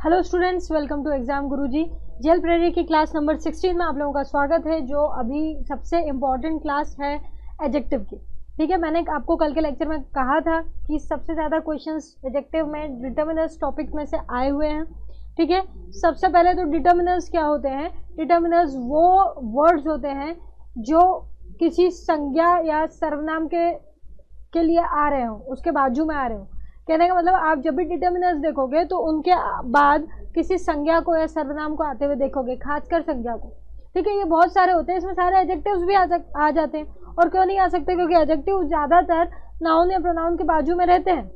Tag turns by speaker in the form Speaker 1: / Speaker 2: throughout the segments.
Speaker 1: Hello students, welcome to exam Guruji. जेल प्रेरी की क्लास नंबर 16 में आप लोगों का स्वागत है, जो अभी सबसे इम्पॉर्टेंट क्लास है एडजेक्टिव की। ठीक है, मैंने आपको कल के लेक्चर में कहा था कि सबसे ज़्यादा क्वेश्चंस एडजेक्टिव में डिटर्मिनर्स टॉपिक में से आए हुए हैं। ठीक है, सबसे पहले तो डिटर्मिनर्स क्या होते हैं? डिटर्मिनर्स वो वर्ड्स होते हैं जो किसी संज्ञा या सर्वनाम के लिए आ रहे हो, उसके बाजू में आ रहे हो। कहने का मतलब आप जब भी डिटर्मिनर्स देखोगे तो उनके बाद किसी संज्ञा को या सर्वनाम को आते हुए देखोगे, खासकर संज्ञा को। ठीक है, ये बहुत सारे होते हैं, इसमें सारे एडजेक्टिव्स भी आ जाते हैं। और क्यों नहीं आ सकते? क्योंकि एडजेक्टिव ज़्यादातर नाउन या प्रोनाउन के बाजू में रहते हैं।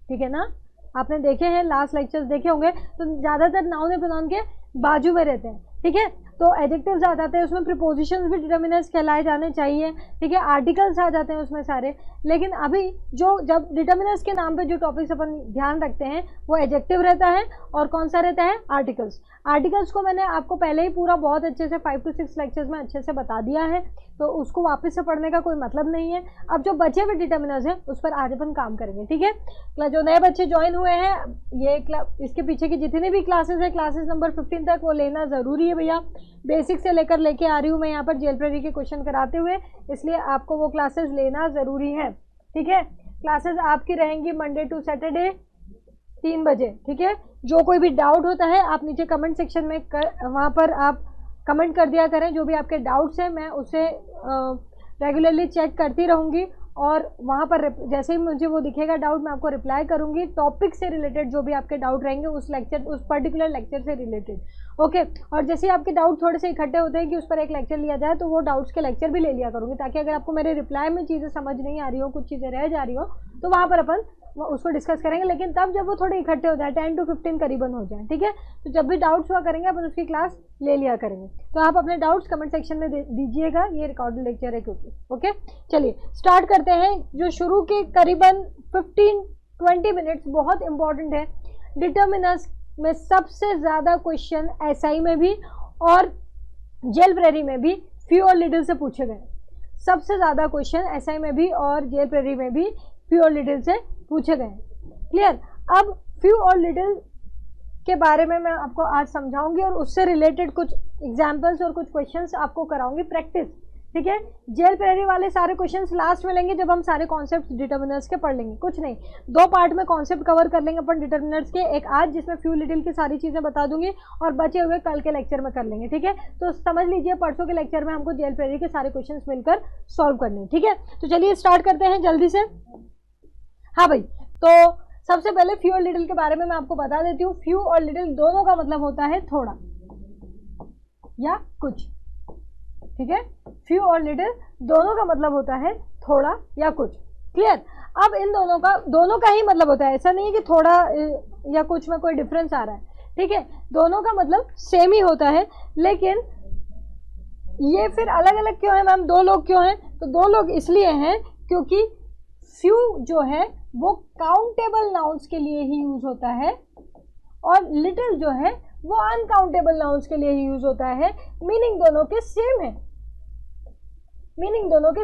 Speaker 1: ठीक है ना, आपने देखे हैं, लास्ट लेक्चर्स देखे होंगे, तो ज़्यादातर नाउन या प्रोनाउन के बाजू में रहते हैं। ठीक है, तो एडजेक्टिव्स आ जाते हैं, उसमें प्रीपोजिशंस भी डिटर्मिनर्स कहलाए जाने चाहिए। ठीक है, आर्टिकल्स आ जाते हैं उसमें सारे। लेकिन अभी जब डिटर्मिनर्स के नाम पे जो टॉपिक्स अपन ध्यान रखते हैं वो एडजेक्टिव रहता है, और कौन सा रहता है? आर्टिकल्स। आर्टिकल्स को मैंने आपको पहले ही पूरा बहुत अच्छे से 5 to 6 लेक्चर्स में अच्छे से बता दिया है, तो उसको वापस से पढ़ने का कोई मतलब नहीं है। अब जो बचे हुए डिटर्मिनर्स हैं उस पर आज अपन काम करेंगे। ठीक है, जो नए बच्चे ज्वाइन हुए हैं, ये इसके पीछे की जितनी भी क्लासेस है, क्लासेस नंबर 15 तक, वो लेना ज़रूरी है भैया। बेसिक से लेके आ रही हूँ मैं यहाँ पर जेल प्रेरी के क्वेश्चन कराते हुए, इसलिए आपको वो क्लासेस लेना ज़रूरी है। ठीक है, क्लासेस आपकी रहेंगी मंडे टू सैटरडे 3 बजे। ठीक है, जो कोई भी डाउट होता है आप नीचे कमेंट सेक्शन में वहाँ पर आप कमेंट कर दिया करें। जो भी आपके डाउट्स हैं मैं उसे रेगुलरली चेक करती रहूँगी, और वहाँ पर जैसे ही मुझे वो दिखेगा डाउट, मैं आपको रिप्लाई करूँगी। टॉपिक से रिलेटेड जो भी आपके डाउट रहेंगे उस पर्टिकुलर लेक्चर से रिलेटेड। ओके, और जैसे आपके डाउट थोड़े से इकट्ठे होते हैं कि उस पर एक लेक्चर लिया जाए, तो वो डाउट्स के लेक्चर भी ले लिया करूँगी, ताकि अगर आपको मेरे रिप्लाई में चीज़ें समझ नहीं आ रही हो, कुछ चीज़ें रह जा रही हो, तो वहाँ पर अपन उसको डिस्कस करेंगे। लेकिन तब जब वो थोड़े इकट्ठे हो जाए, 10 to 15 करीबन हो जाए। ठीक है, तो जब भी डाउट्स हुआ करेंगे अपन उसकी क्लास ले लिया करेंगे। तो आप अपने डाउट्स कमेंट सेक्शन में दीजिएगा, ये रिकॉर्डेड लेक्चर है क्योंकि। ओके, चलिए स्टार्ट करते हैं। जो शुरू के करीबन 15-20 मिनट्स बहुत इंपॉर्टेंट है। डिटर्मिनर्स में सबसे ज़्यादा क्वेश्चन एसआई में भी और जेल प्रेरी में भी फ्यू और लिटिल से पूछे गए। सबसे ज़्यादा क्वेश्चन एसआई में भी और जेल प्रेरी में भी फ्यू और लिटिल से पूछे गए। क्लियर? अब फ्यू और लिटिल के बारे में मैं आपको आज समझाऊंगी, और उससे रिलेटेड कुछ एग्जाम्पल्स और कुछ क्वेश्चंस आपको कराऊंगी प्रैक्टिस। ठीक है, जेल प्रेरी वाले सारे क्वेश्चंस लास्ट में लेंगे, जब हम सारे कॉन्सेप्ट डिटर्मिनर्स के पढ़ लेंगे। कुछ नहीं, 2 पार्ट में कॉन्सेप्ट कवर कर लेंगे अपन डिटर्मिनर्स के, एक आज जिसमें फ्यू लिटिल की सारी चीज़ें बता दूंगी, और बचे हुए कल के लेक्चर में कर लेंगे। ठीक है, तो समझ लीजिए परसों के लेक्चर में हमको जेल प्रेरी के सारे क्वेश्चन मिलकर सॉल्व करने। ठीक है, तो चलिए स्टार्ट करते हैं जल्दी से। हाँ भाई, तो सबसे पहले फ्यू और लिटिल के बारे में मैं आपको बता देती हूँ। फ्यू और लिटिल दोनों का मतलब होता है थोड़ा या कुछ। ठीक है, फ्यू और लिटिल दोनों का मतलब होता है थोड़ा या कुछ। क्लियर? अब इन दोनों का ही मतलब होता है, ऐसा नहीं है कि थोड़ा या कुछ में कोई डिफरेंस आ रहा है। ठीक है, दोनों का मतलब सेम ही होता है। लेकिन ये फिर अलग अलग क्यों है मैम? 2 लोग क्यों हैं? तो 2 लोग इसलिए हैं क्योंकि फ्यू जो है वो काउंटेबल नाउन्स के लिए ही यूज होता है, और लिटिल जो है वो अनकाउंटेबल नाउन्स के लिए ही यूज होता है। मीनिंग दोनों के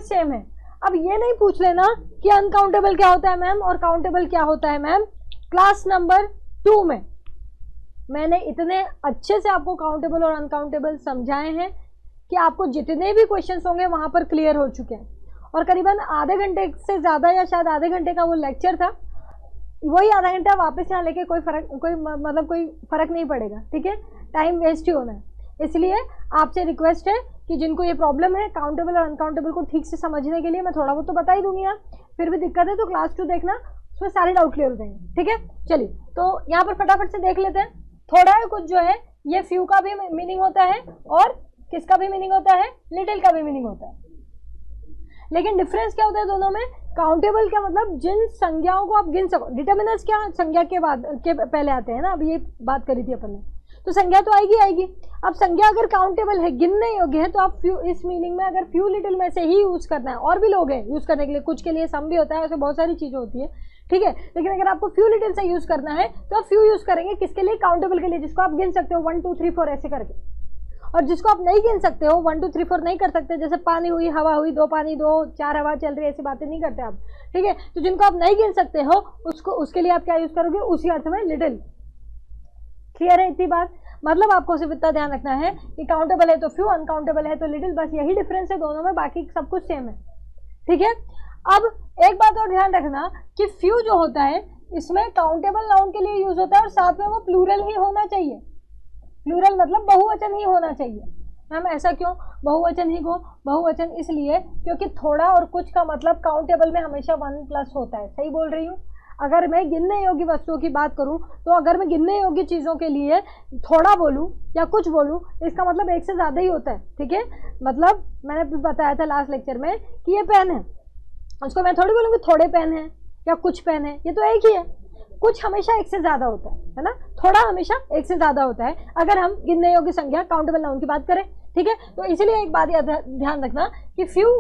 Speaker 1: सेम है। अब ये नहीं पूछ लेना कि अनकाउंटेबल क्या होता है मैम और काउंटेबल क्या होता है मैम। क्लास नंबर 2 में मैंने इतने अच्छे से आपको काउंटेबल और अनकाउंटेबल समझाए हैं कि आपको जितने भी क्वेश्चंस होंगे वहां पर क्लियर हो चुके हैं। और करीबन आधे घंटे से ज़्यादा या शायद आधे घंटे का वो लेक्चर था, वही आधा घंटा वापस यहाँ लेके कोई फ़र्क नहीं पड़ेगा। ठीक है, टाइम वेस्ट ही होना है। इसलिए आपसे रिक्वेस्ट है कि जिनको ये प्रॉब्लम है काउंटेबल और अनकाउंटेबल को ठीक से समझने के लिए, मैं थोड़ा बहुत तो बता ही दूंगी यार, फिर भी दिक्कत है तो क्लास 2 देखना, उसमें सारे डाउट क्लियर हो जाएंगे। ठीक है, चलिए तो यहाँ पर फटाफट से देख लेते हैं। थोड़ा या कुछ जो है ये फ्यू का भी मीनिंग होता है, और किसका भी मीनिंग होता है? लिटिल का भी मीनिंग होता है। लेकिन डिफरेंस क्या होता है दोनों में? काउंटेबल का मतलब जिन संज्ञाओं को आप गिन सको। डिटर्मिनर्स क्या संज्ञा के पहले आते हैं ना, अभी ये बात करी थी अपन ने, तो संज्ञा तो आएगी। अब संज्ञा अगर काउंटेबल है, गिनने योग्य है, तो आप फ्यू, इस मीनिंग में अगर फ्यू लिटिल में से ही यूज करना है, और भी लोग हैं यूज करने के लिए, कुछ के लिए सम भी होता है, ऐसे बहुत सारी चीजें होती है। ठीक है, लेकिन अगर आपको फ्यू लिटिल से यूज करना है तो आप फ्यू यूज करेंगे किसके लिए? काउंटेबल के लिए, जिसको आप गिन सकते हो 1 2 3 4 ऐसे करके। और जिसको आप नहीं गिन सकते हो, 1 2 3 4 नहीं कर सकते, जैसे पानी हुई, हवा हुई, 2 पानी 2 4 हवा चल रही है, ऐसी बातें नहीं करते आप। ठीक है, तो जिनको आप नहीं गिन सकते हो उसके लिए आप क्या यूज करोगे? उसी अर्थ में लिटिल। क्लियर है इतनी बात? मतलब आपको सिर्फ इतना ध्यान रखना है कि काउंटेबल है तो फ्यू, अनकाउंटेबल है तो लिटिल, बस यही डिफरेंस है दोनों में, बाकी सब कुछ सेम है। ठीक है, अब एक बात और ध्यान रखना कि फ्यू जो होता है इसमें काउंटेबल नाउन के लिए यूज होता है और साथ में वो प्लूरल ही होना चाहिए। प्लूरल मतलब बहुवचन ही होना चाहिए। मैम ऐसा क्यों? बहुवचन ही को बहुवचन इसलिए क्योंकि थोड़ा और कुछ का मतलब काउंटेबल में हमेशा 1+ होता है। सही बोल रही हूँ? अगर मैं गिनने योग्य वस्तुओं की बात करूं तो अगर मैं गिनने योग्य चीज़ों के लिए थोड़ा बोलूं या कुछ बोलूं इसका मतलब एक से ज़्यादा ही होता है। ठीक है, मतलब मैंने बताया था लास्ट लेक्चर में कि ये पेन है, उसको मैं थोड़ी बोलूँगी थोड़े पेन है या कुछ पेन है, ये तो एक ही है। कुछ हमेशा एक से ज़्यादा होता है ना, थोड़ा हमेशा एक से ज़्यादा होता है अगर हम गिनने योग्य संज्ञा काउंटेबल नाउन की बात करें। ठीक है, तो इसीलिए एक बात ध्यान रखना कि फ्यू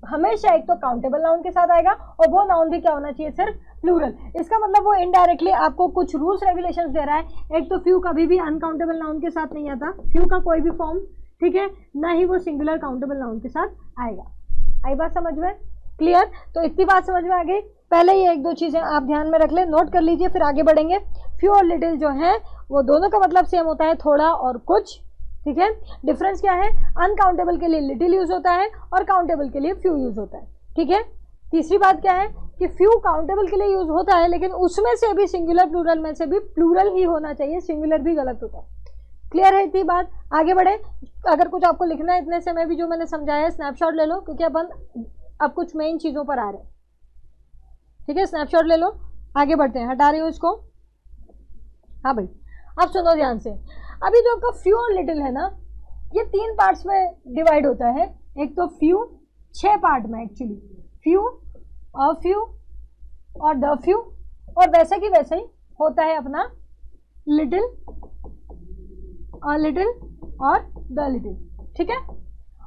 Speaker 1: हमेशा एक तो काउंटेबल नाउन के साथ आएगा और वो नाउन भी क्या होना चाहिए? सिर्फ प्लूरल। इसका मतलब वो इनडायरेक्टली आपको कुछ रूल्स रेगुलेशंस दे रहा है। एक तो फ्यू कभी भी अनकाउंटेबल नाउन के साथ नहीं आता, फ्यू का कोई भी फॉर्म, ठीक है, ना ही वो सिंगुलर काउंटेबल नाउन के साथ आएगा। आई बात समझ में? क्लियर? तो इतनी बात समझ में आ गई। पहले ये एक दो चीजें आप ध्यान में रख ले, नोट कर लीजिए, फिर आगे बढ़ेंगे। फ्यू और लिटिल जो है वो दोनों का मतलब सेम होता है, थोड़ा और कुछ। ठीक है, डिफरेंस क्या है? अनकाउंटेबल के लिए लिटिल यूज होता है और काउंटेबल के लिए फ्यू यूज होता है। ठीक है, तीसरी बात क्या है कि फ्यू काउंटेबल के लिए यूज होता है लेकिन उसमें से भी सिंगुलर प्लूरल में से भी प्लूरल ही होना चाहिए, सिंगुलर भी गलत होता है। क्लियर है इतनी बात? आगे बढ़े। अगर कुछ आपको लिखना है इतने समय भी जो मैंने समझाया है स्नैपशॉट ले लो, क्योंकि अपन अब कुछ मेन चीजों पर आ रहे हैं। ठीक है, स्नैपशॉट ले लो, आगे बढ़ते हैं। हटा रही हूँ इसको। हाँ भाई, अब सुनो ध्यान से। अभी जो आपका फ्यू और लिटिल है ना, ये 3 पार्ट्स में डिवाइड होता है। एक तो फ्यू 6 पार्ट में एक्चुअली, फ्यू, अ फ्यू और द फ्यू, और वैसे की वैसे ही होता है अपना लिटिल, अ लिटिल और द लिटिल। ठीक है,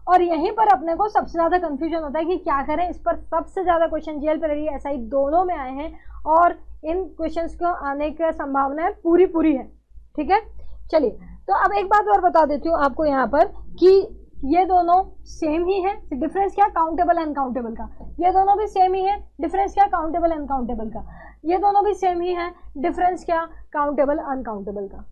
Speaker 1: और यहीं पर अपने को सबसे ज़्यादा कंफ्यूजन होता है कि क्या करें। इस पर सबसे ज़्यादा क्वेश्चन जीएल प्रेरी एसआई दोनों में आए हैं और इन क्वेश्चंस को आने की संभावना है पूरी है। ठीक है, चलिए, तो अब एक बात और बता देती हूँ आपको यहाँ पर कि ये दोनों सेम ही है। डिफरेंस क्या? काउंटेबल अनकाउंटेबल का। ये दोनों भी सेम ही है। डिफरेंस क्या? काउंटेबल अनकाउंटेबल का। ये दोनों भी सेम ही है। डिफरेंस क्या? काउंटेबल अनकाउंटेबल का।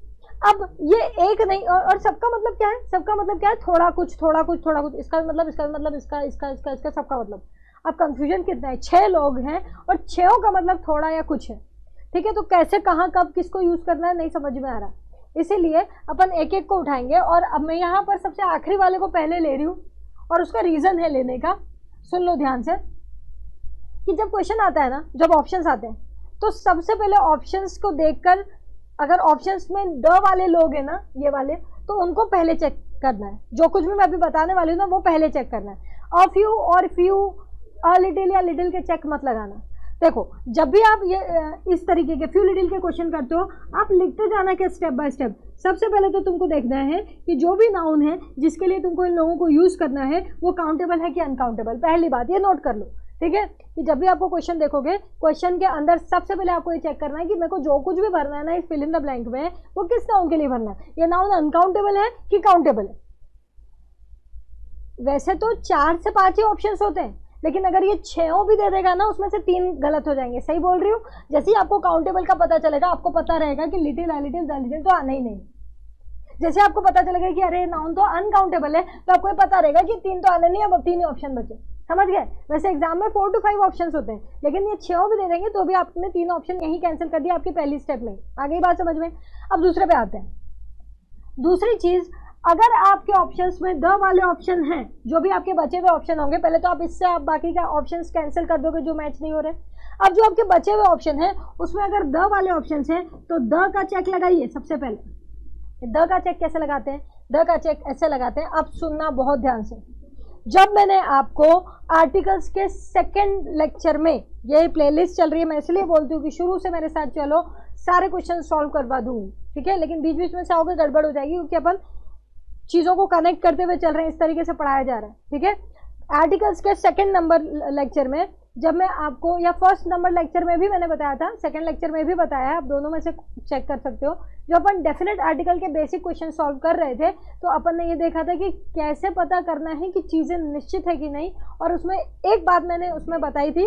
Speaker 1: अब ये एक नहीं, और सबका मतलब क्या है? सबका मतलब क्या है? थोड़ा कुछ, थोड़ा कुछ, थोड़ा कुछ। इसका मतलब, इसका मतलब, इसका इसका इसका इसका सबका मतलब। अब कंफ्यूजन कितना है? 6 लोग हैं और 6 का मतलब थोड़ा या कुछ है। ठीक है, तो कैसे, कहाँ, कब, किसको यूज करना है नहीं समझ में आ रहा, इसीलिए अपन एक एक को उठाएंगे। और अब मैं यहाँ पर सबसे आखिरी वाले को पहले ले रही हूँ और उसका रीजन है लेने का। सुन लो ध्यान से कि जब क्वेश्चन आता है ना, जब ऑप्शंस आते हैं, तो सबसे पहले ऑप्शंस को देखकर अगर ऑप्शंस में द वाले लोग हैं ना, ये वाले, तो उनको पहले चेक करना है। जो कुछ भी मैं अभी बताने वाली हूँ ना वो पहले चेक करना है। अ फ्यू और फ्यू, अ लिटिल या लिटिल के चेक मत लगाना। देखो, जब भी आप ये इस तरीके के फ्यू लिटिल के क्वेश्चन करते हो, आप लिखते जाना क्या स्टेप बाय स्टेप। सबसे पहले तो तुमको देखना है कि जो भी नाउन है जिसके लिए तुमको इन लोगों को यूज करना है वो काउंटेबल है कि अनकाउंटेबल। पहली बात ये नोट कर लो। ठीक है, कि जब भी आपको क्वेश्चन देखोगे, क्वेश्चन के अंदर सबसे पहले आपको ये चेक करना है कि मेरे को जो कुछ भी भरना है ना इस फिल इन द ब्लैंक में, वो किस नाउन के लिए भरना है। ये नाउन अनकाउंटेबल है कि काउंटेबल है। वैसे तो 4 से 5 ही ऑप्शन होते हैं, लेकिन अगर ये 6 भी दे देगा ना, उसमें से 3 गलत हो जाएंगे। सही बोल रही हूँ? जैसे ही आपको काउंटेबल का पता चलेगा, आपको पता रहेगा कि little, a little, the little तो आना ही नहीं। जैसे आपको पता चलेगा कि अरे नाउन तो अनकाउंटेबल है, तो आपको ये पता रहेगा कि 3 तो आने नहीं, अब 3 ही ऑप्शन बचे। समझ गए? वैसे एग्जाम में 4 to 5 ऑप्शंस होते हैं, लेकिन ये 6 भी दे देंगे तो भी आपने 3 ऑप्शन यही कैंसिल कर दिया आपकी पहली स्टेप में। आगे बात समझ में? अब दूसरे पे आते हैं। दूसरी चीज, अगर आपके ऑप्शंस में द वाले ऑप्शन हैं, जो भी आपके बचे हुए ऑप्शन होंगे, पहले तो आप इससे आप बाकी का ऑप्शंस कैंसिल कर दोगे जो मैच नहीं हो रहे। अब जो आपके बचे हुए ऑप्शन है उसमें अगर द वाले ऑप्शंस हैं तो द का चेक लगाइए सबसे पहले। द का चेक कैसे लगाते हैं? द का चेक ऐसे लगाते हैं। अब सुनना बहुत ध्यान से। जब मैंने आपको आर्टिकल्स के सेकंड लेक्चर में, ये प्लेलिस्ट चल रही है, मैं इसलिए बोलती हूँ कि शुरू से मेरे साथ चलो, सारे क्वेश्चन सॉल्व करवा दूंगी। ठीक है, लेकिन बीच बीच में से आओगे गड़बड़ हो जाएगी, क्योंकि अपन चीज़ों को कनेक्ट करते हुए चल रहे हैं, इस तरीके से पढ़ाया जा रहा है। ठीक है, आर्टिकल्स के सेकंड नंबर लेक्चर में जब मैं आपको, या फर्स्ट नंबर लेक्चर में भी मैंने बताया था, सेकंड लेक्चर में भी बताया है, आप दोनों में से चेक कर सकते हो। जो अपन डेफिनेट आर्टिकल के बेसिक क्वेश्चन सॉल्व कर रहे थे, तो अपन ने ये देखा था कि कैसे पता करना है कि चीज़ें निश्चित है कि नहीं। और उसमें एक बात मैंने उसमें बताई थी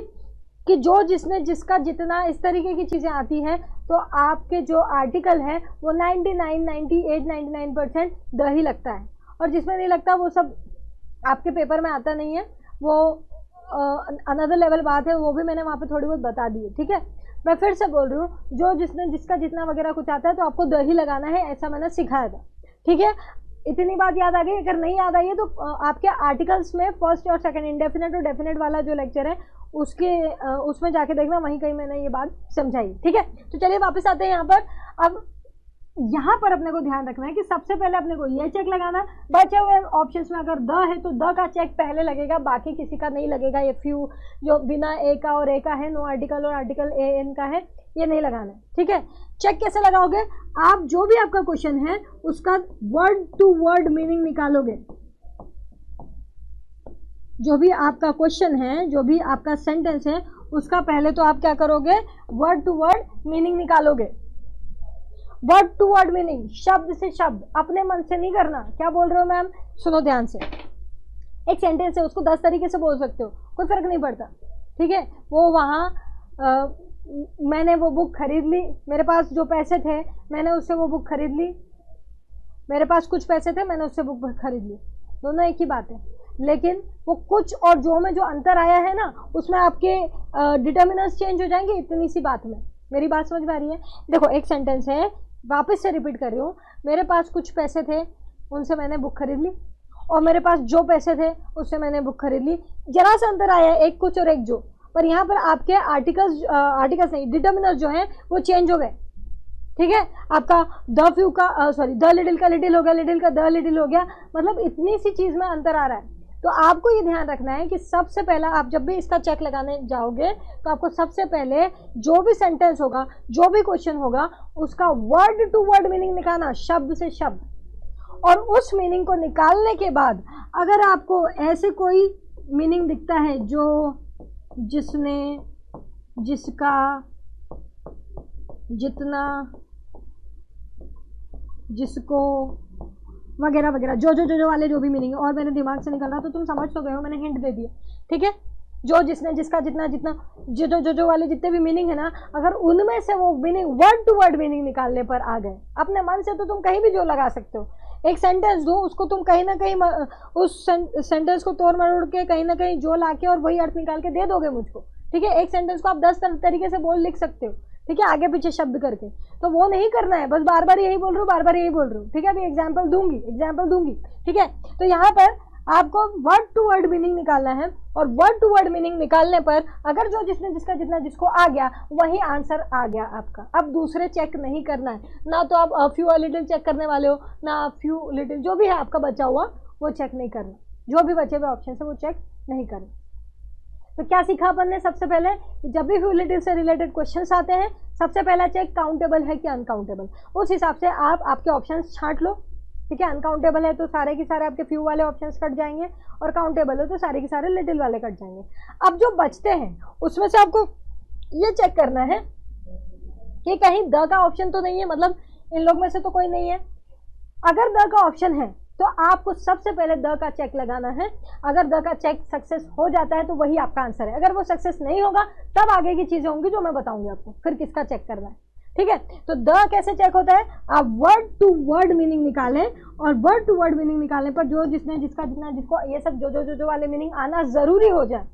Speaker 1: कि जो जिसने जिसका जितना इस तरीके की चीज़ें आती हैं तो आपके जो आर्टिकल है वो 99, 98, 99% द ही लगता है, और जिसमें नहीं लगता वो सब आपके पेपर में आता नहीं है, वो अनदर लेवल बात है, वो भी मैंने वहाँ पे थोड़ी बहुत बता दी है। ठीक है, मैं फिर से बोल रही हूँ, जो जिसने जिसका जितना वगैरह कुछ आता है तो आपको द ही लगाना है, ऐसा मैंने सिखाया था। ठीक है, इतनी बात याद आ गई। अगर नहीं याद आई है तो आपके आर्टिकल्स में फर्स्ट और सेकंड इंडेफिनेट और डेफिनेट वाला जो लेक्चर है उसमें जाके देखना, वहीं कहीं मैंने ये बात समझाई। ठीक है, तो चलिए वापस आते हैं यहाँ पर। अब यहाँ पर अपने को ध्यान रखना है कि सबसे पहले अपने को ये चेक लगाना, बचे हुए ऑप्शंस में अगर द है तो द का चेक पहले लगेगा, बाकी किसी का नहीं लगेगा। ये फ्यू जो बिना ए का और ए का है, नो आर्टिकल और आर्टिकल ए एन का है, ये नहीं लगाना है। ठीक है, चेक कैसे लगाओगे, आप जो भी आपका क्वेश्चन है उसका वर्ड टू वर्ड मीनिंग निकालोगे। जो भी आपका क्वेश्चन है, जो भी आपका सेंटेंस है, उसका पहले तो आप क्या करोगे, वर्ड टू वर्ड मीनिंग निकालोगे। वर्ड टू वर्ड मीनिंग, शब्द से शब्द, अपने मन से नहीं करना। क्या बोल रहे हो मैम, सुनो ध्यान से। एक सेंटेंस है, उसको 10 तरीके से बोल सकते हो, कोई फर्क नहीं पड़ता। ठीक है, वो वहाँ मैंने वो बुक खरीद ली, मेरे पास जो पैसे थे मैंने उससे वो बुक खरीद ली, मेरे पास कुछ पैसे थे मैंने उससे बुक खरीद ली, दोनों एक ही बात है। लेकिन वो कुछ और जो में जो अंतर आया है ना, उसमें आपके डिटर्मिनर्स चेंज हो जाएंगे, इतनी सी बात में। मेरी बात समझ में आ रही है? देखो, एक सेंटेंस है, वापस से रिपीट कर रही हूँ, मेरे पास कुछ पैसे थे उनसे मैंने बुक खरीद ली, और मेरे पास जो पैसे थे उससे मैंने बुक खरीद ली। जरा सा अंतर आया है, एक कुछ और एक जो, पर यहाँ पर आपके आर्टिकल्स नहीं, डिटर्मिनर्स जो हैं वो चेंज हो गए। ठीक है, आपका द फ्यू का सॉरी द लिटिल का लिटिल हो गया, लिटिल का द लिटिल हो गया, मतलब इतनी सी चीज़ में अंतर आ रहा है। तो आपको ये ध्यान रखना है कि सबसे पहला आप जब भी इसका चेक लगाने जाओगे तो आपको सबसे पहले जो भी सेंटेंस होगा, जो भी क्वेश्चन होगा, उसका वर्ड टू वर्ड मीनिंग निकालना, शब्द से शब्द। और उस मीनिंग को निकालने के बाद अगर आपको ऐसे कोई मीनिंग दिखता है जो जिसने, जिसका, जितना, जिसको, वगैरह वगैरह, जो वाले जो भी मीनिंग है, और मेरे दिमाग से निकल रहा तो तुम समझ तो गए हो, मैंने हिंट दे दिया। ठीक है, जो जिसने, जिसका, जितना, जितना, जो वाले जितने भी मीनिंग है ना, अगर उनमें से वो meaning word to word meaning निकालने पर आ गए, अपने मन से तो तुम कहीं भी जो लगा सकते हो। एक सेंटेंस दो, उसको तुम कहीं ना कहीं उस सेंटेंस को तोड़ मरोड़ के कहीं ना कहीं जो लाके और वही अर्थ निकाल के दे दोगे मुझको। ठीक है, एक सेंटेंस को आप 10 तरीके से बोल लिख सकते हो। ठीक है, आगे पीछे शब्द करके, तो वो नहीं करना है, बस बार बार यही बोल रही हूँ, बार बार यही बोल रही हूँ। ठीक है, अभी एग्जाम्पल दूंगी। ठीक है, तो यहाँ पर आपको वर्ड टू वर्ड मीनिंग निकालना है, और वर्ड टू वर्ड मीनिंग निकालने पर अगर जो जिसने, जिसका, जितना, जिसको आ गया, वही आंसर आ गया आपका। अब दूसरे चेक नहीं करना है, ना तो आप फ्यू लिटिल चेक करने वाले हो, ना फ्यू लिटिल जो भी है आपका बचा हुआ वो चेक नहीं करना, जो भी बचे हुए ऑप्शन है वो चेक नहीं करना। तो क्या सीखा अपन ने, सबसे पहले जब भी फ्यू लिटिल से रिलेटेड क्वेश्चंस आते हैं, सबसे पहला चेक काउंटेबल है कि अनकाउंटेबल, उस हिसाब से आप आपके ऑप्शंस छांट लो। ठीक है, अनकाउंटेबल है तो सारे के सारे आपके फ्यू वाले ऑप्शंस कट जाएंगे, और काउंटेबल है तो सारे के सारे लिटिल वाले कट जाएंगे। अब जो बचते हैं उसमें से आपको ये चेक करना है कि कहीं द का ऑप्शन तो नहीं है, मतलब इन लोग में से तो कोई नहीं है। अगर द का ऑप्शन है तो आपको सबसे पहले द का चेक लगाना है। अगर द का चेक सक्सेस हो जाता है तो वही आपका आंसर है, अगर वो सक्सेस नहीं होगा तब आगे की चीजें होंगी जो मैं बताऊंगी आपको, फिर किसका चेक करना है। ठीक है, तो द कैसे चेक होता है, आप वर्ड टू वर्ड मीनिंग निकालें, और वर्ड टू वर्ड मीनिंग निकालने पर जो जिसने, जिसका, जितना, जिसको, ये सब जो वाले मीनिंग आना जरूरी हो जाए,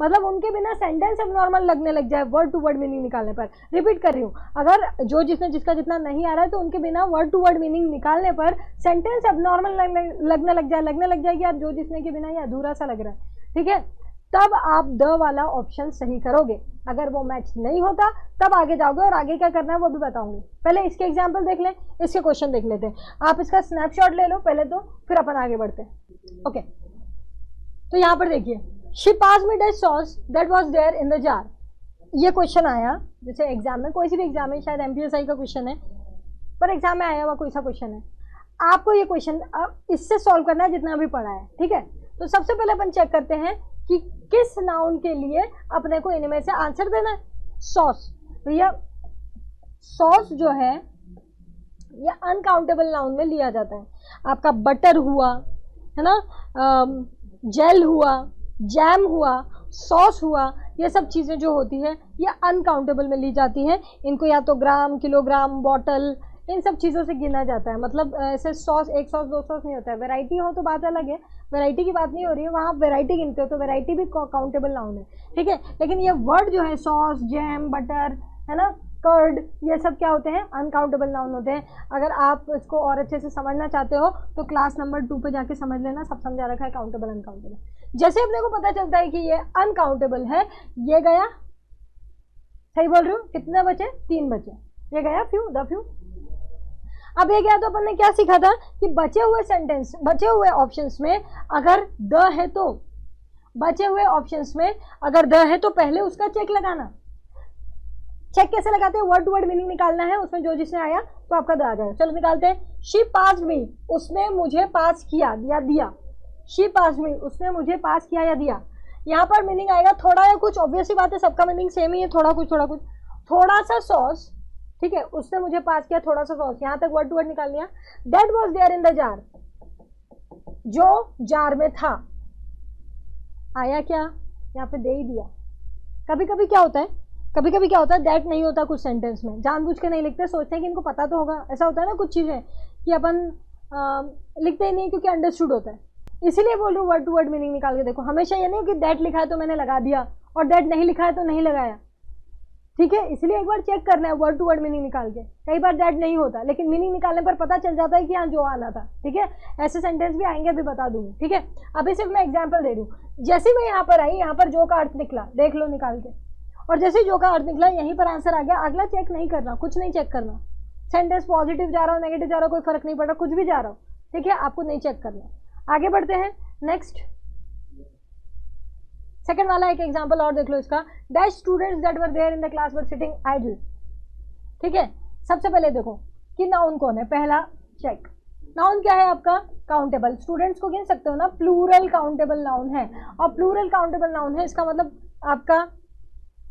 Speaker 1: मतलब उनके बिना सेंटेंस अब नॉर्मल लगने लग जाए वर्ड टू वर्ड मीनिंग निकालने पर। रिपीट कर रही हूँ, अगर जो जिसने, जिसका, जितना नहीं आ रहा है तो उनके बिना वर्ड टू वर्ड मीनिंग निकालने पर सेंटेंस अब नॉर्मल लगने लग जाएगी, यार जो जिसने के बिना ये अधूरा सा लग रहा है। ठीक है, तब आप द वाला ऑप्शन सही करोगे। अगर वो मैच नहीं होता तब आगे जाओगे, और आगे क्या करना है वो भी बताऊंगी। पहले इसके एग्जाम्पल देख लें, इसके क्वेश्चन देख लेते हैं। आप इसका स्नैपशॉट ले लो पहले तो, फिर अपन आगे बढ़ते हैं। ओके, तो यहाँ पर देखिए, she pass me that sauce that was there in the jar. ये क्वेश्चन आया, जैसे एग्जाम में, कोई सी भी एग्जाम में, शायद MPSI का क्वेश्चन है, पर एग्जाम में आया हुआ कोई सा क्वेश्चन है, आपको ये क्वेश्चन इससे सॉल्व करना है जितना भी पढ़ा है। ठीक है, तो सबसे पहले अपन चेक करते हैं कि किस नाउन के लिए अपने को इनमें से आंसर देना है। सॉस, भैया सॉस जो है ये अनकाउंटेबल नाउन में लिया जाता है। आपका बटर हुआ, है ना, जेल हुआ, जैम हुआ, सॉस हुआ, ये सब चीज़ें जो होती है ये अनकाउंटेबल में ली जाती हैं। इनको या तो ग्राम, किलोग्राम, बॉटल, इन सब चीज़ों से गिना जाता है। मतलब ऐसे 100, 1 सॉस 2 सॉस नहीं होता है। वैरायटी हो तो बात अलग है, वैरायटी की बात नहीं हो रही है, वहाँ आप वैरायटी गिनते हो तो वैरायटी भी काउंटेबल नाउन है, ठीक है। लेकिन ये वर्ड जो है सॉस, जैम, बटर, है ना, कर्ड, ये सब क्या होते हैं, अनकाउंटेबल नाउन होते हैं। अगर आप इसको और अच्छे से समझना चाहते हो तो क्लास नंबर 2 पे जाके समझ लेना, सब समझा रखा है काउंटेबल अनकाउंटेबल। जैसे अपने को पता चलता है कि ये अनकाउंटेबल है, ये गया, सही बोल रही हूँ, कितने बचे, 3 बचे, ये गया फ्यू, द फ्यू। अब ये गया तो अपन ने क्या सीखा था कि बचे हुए सेंटेंस, बचे हुए ऑप्शंस में अगर द है तो, बचे हुए ऑप्शंस में अगर द है तो पहले उसका चेक लगाना। चेक कैसे लगाते हैं, वर्ड टू वर्ड मीनिंग निकालना है, उसमें जो जिसने आया तो आपका द आ जाएगा। चलो निकालते हैं। शी पास्ड मी, उसने मुझे पास किया या दिया। शी पास्ड मी, उसने मुझे पास किया या दिया। यहाँ पर मीनिंग आएगा थोड़ा या कुछ, ऑब्वियसली बात है सबका मीनिंग सेम ही है, थोड़ा कुछ थोड़ा कुछ। थोड़ा सा सॉस, ठीक है, उसने मुझे पास किया थोड़ा सा सॉस, यहाँ तक वर्ड टू वर्ड निकाल लिया। That was there in the jar, जो जार में था। आया क्या, यहाँ पे दे ही दिया। कभी कभी क्या होता है, कभी कभी क्या होता है, दैट नहीं होता कुछ सेंटेंस में, जानबूझ के नहीं लिखते, सोचते हैं कि इनको पता तो होगा। ऐसा होता है ना कुछ चीज़ें कि अपन लिखते ही नहीं क्योंकि अंडरस्टूड होता है। इसीलिए बोल रही हूँ वर्ड टू वर्ड मीनिंग निकाल के देखो। हमेशा ये नहीं कि दैट लिखा है तो मैंने लगा दिया और दैट नहीं लिखा है तो नहीं लगाया, ठीक है। इसलिए एक बार चेक करना है वर्ड टू वर्ड मीनिंग निकाल के। कई बार दैट नहीं होता, लेकिन मीनिंग निकालने पर पता चल जाता है कि हाँ जो आना था, ठीक है। ऐसे सेंटेंस भी आएंगे, अभी बता दूंगी, ठीक है। अभी सिर्फ मैं एग्जाम्पल दे रही हूँ। जैसे मैं यहाँ पर आई, यहाँ पर जो का अर्थ निकला, देख लो निकाल के, और जैसे जो का अर्थ निकला यहीं पर आंसर आ गया। अगला चेक नहीं करना, कुछ नहीं चेक करना। सेंटेंस पॉजिटिव जा रहा हो, नेगेटिव जा रहा हो, कोई फर्क नहीं पड़ा, कुछ भी जा रहा हो, ठीक है, आपको नहीं चेक करना। आगे बढ़ते हैं, नेक्स्ट सेकंड वाला एक एग्जांपल और देख लो इसका। Dash students that were there in the class were sitting idle, ठीक है। सबसे पहले देखो कि नाउन कौन है, पहला चेक। नाउन क्या है आपका, काउंटेबल। स्टूडेंट्स को गिन सकते हो ना, प्लूरल काउंटेबल नाउन है, और प्लूरल काउंटेबल नाउन है, इसका मतलब आपका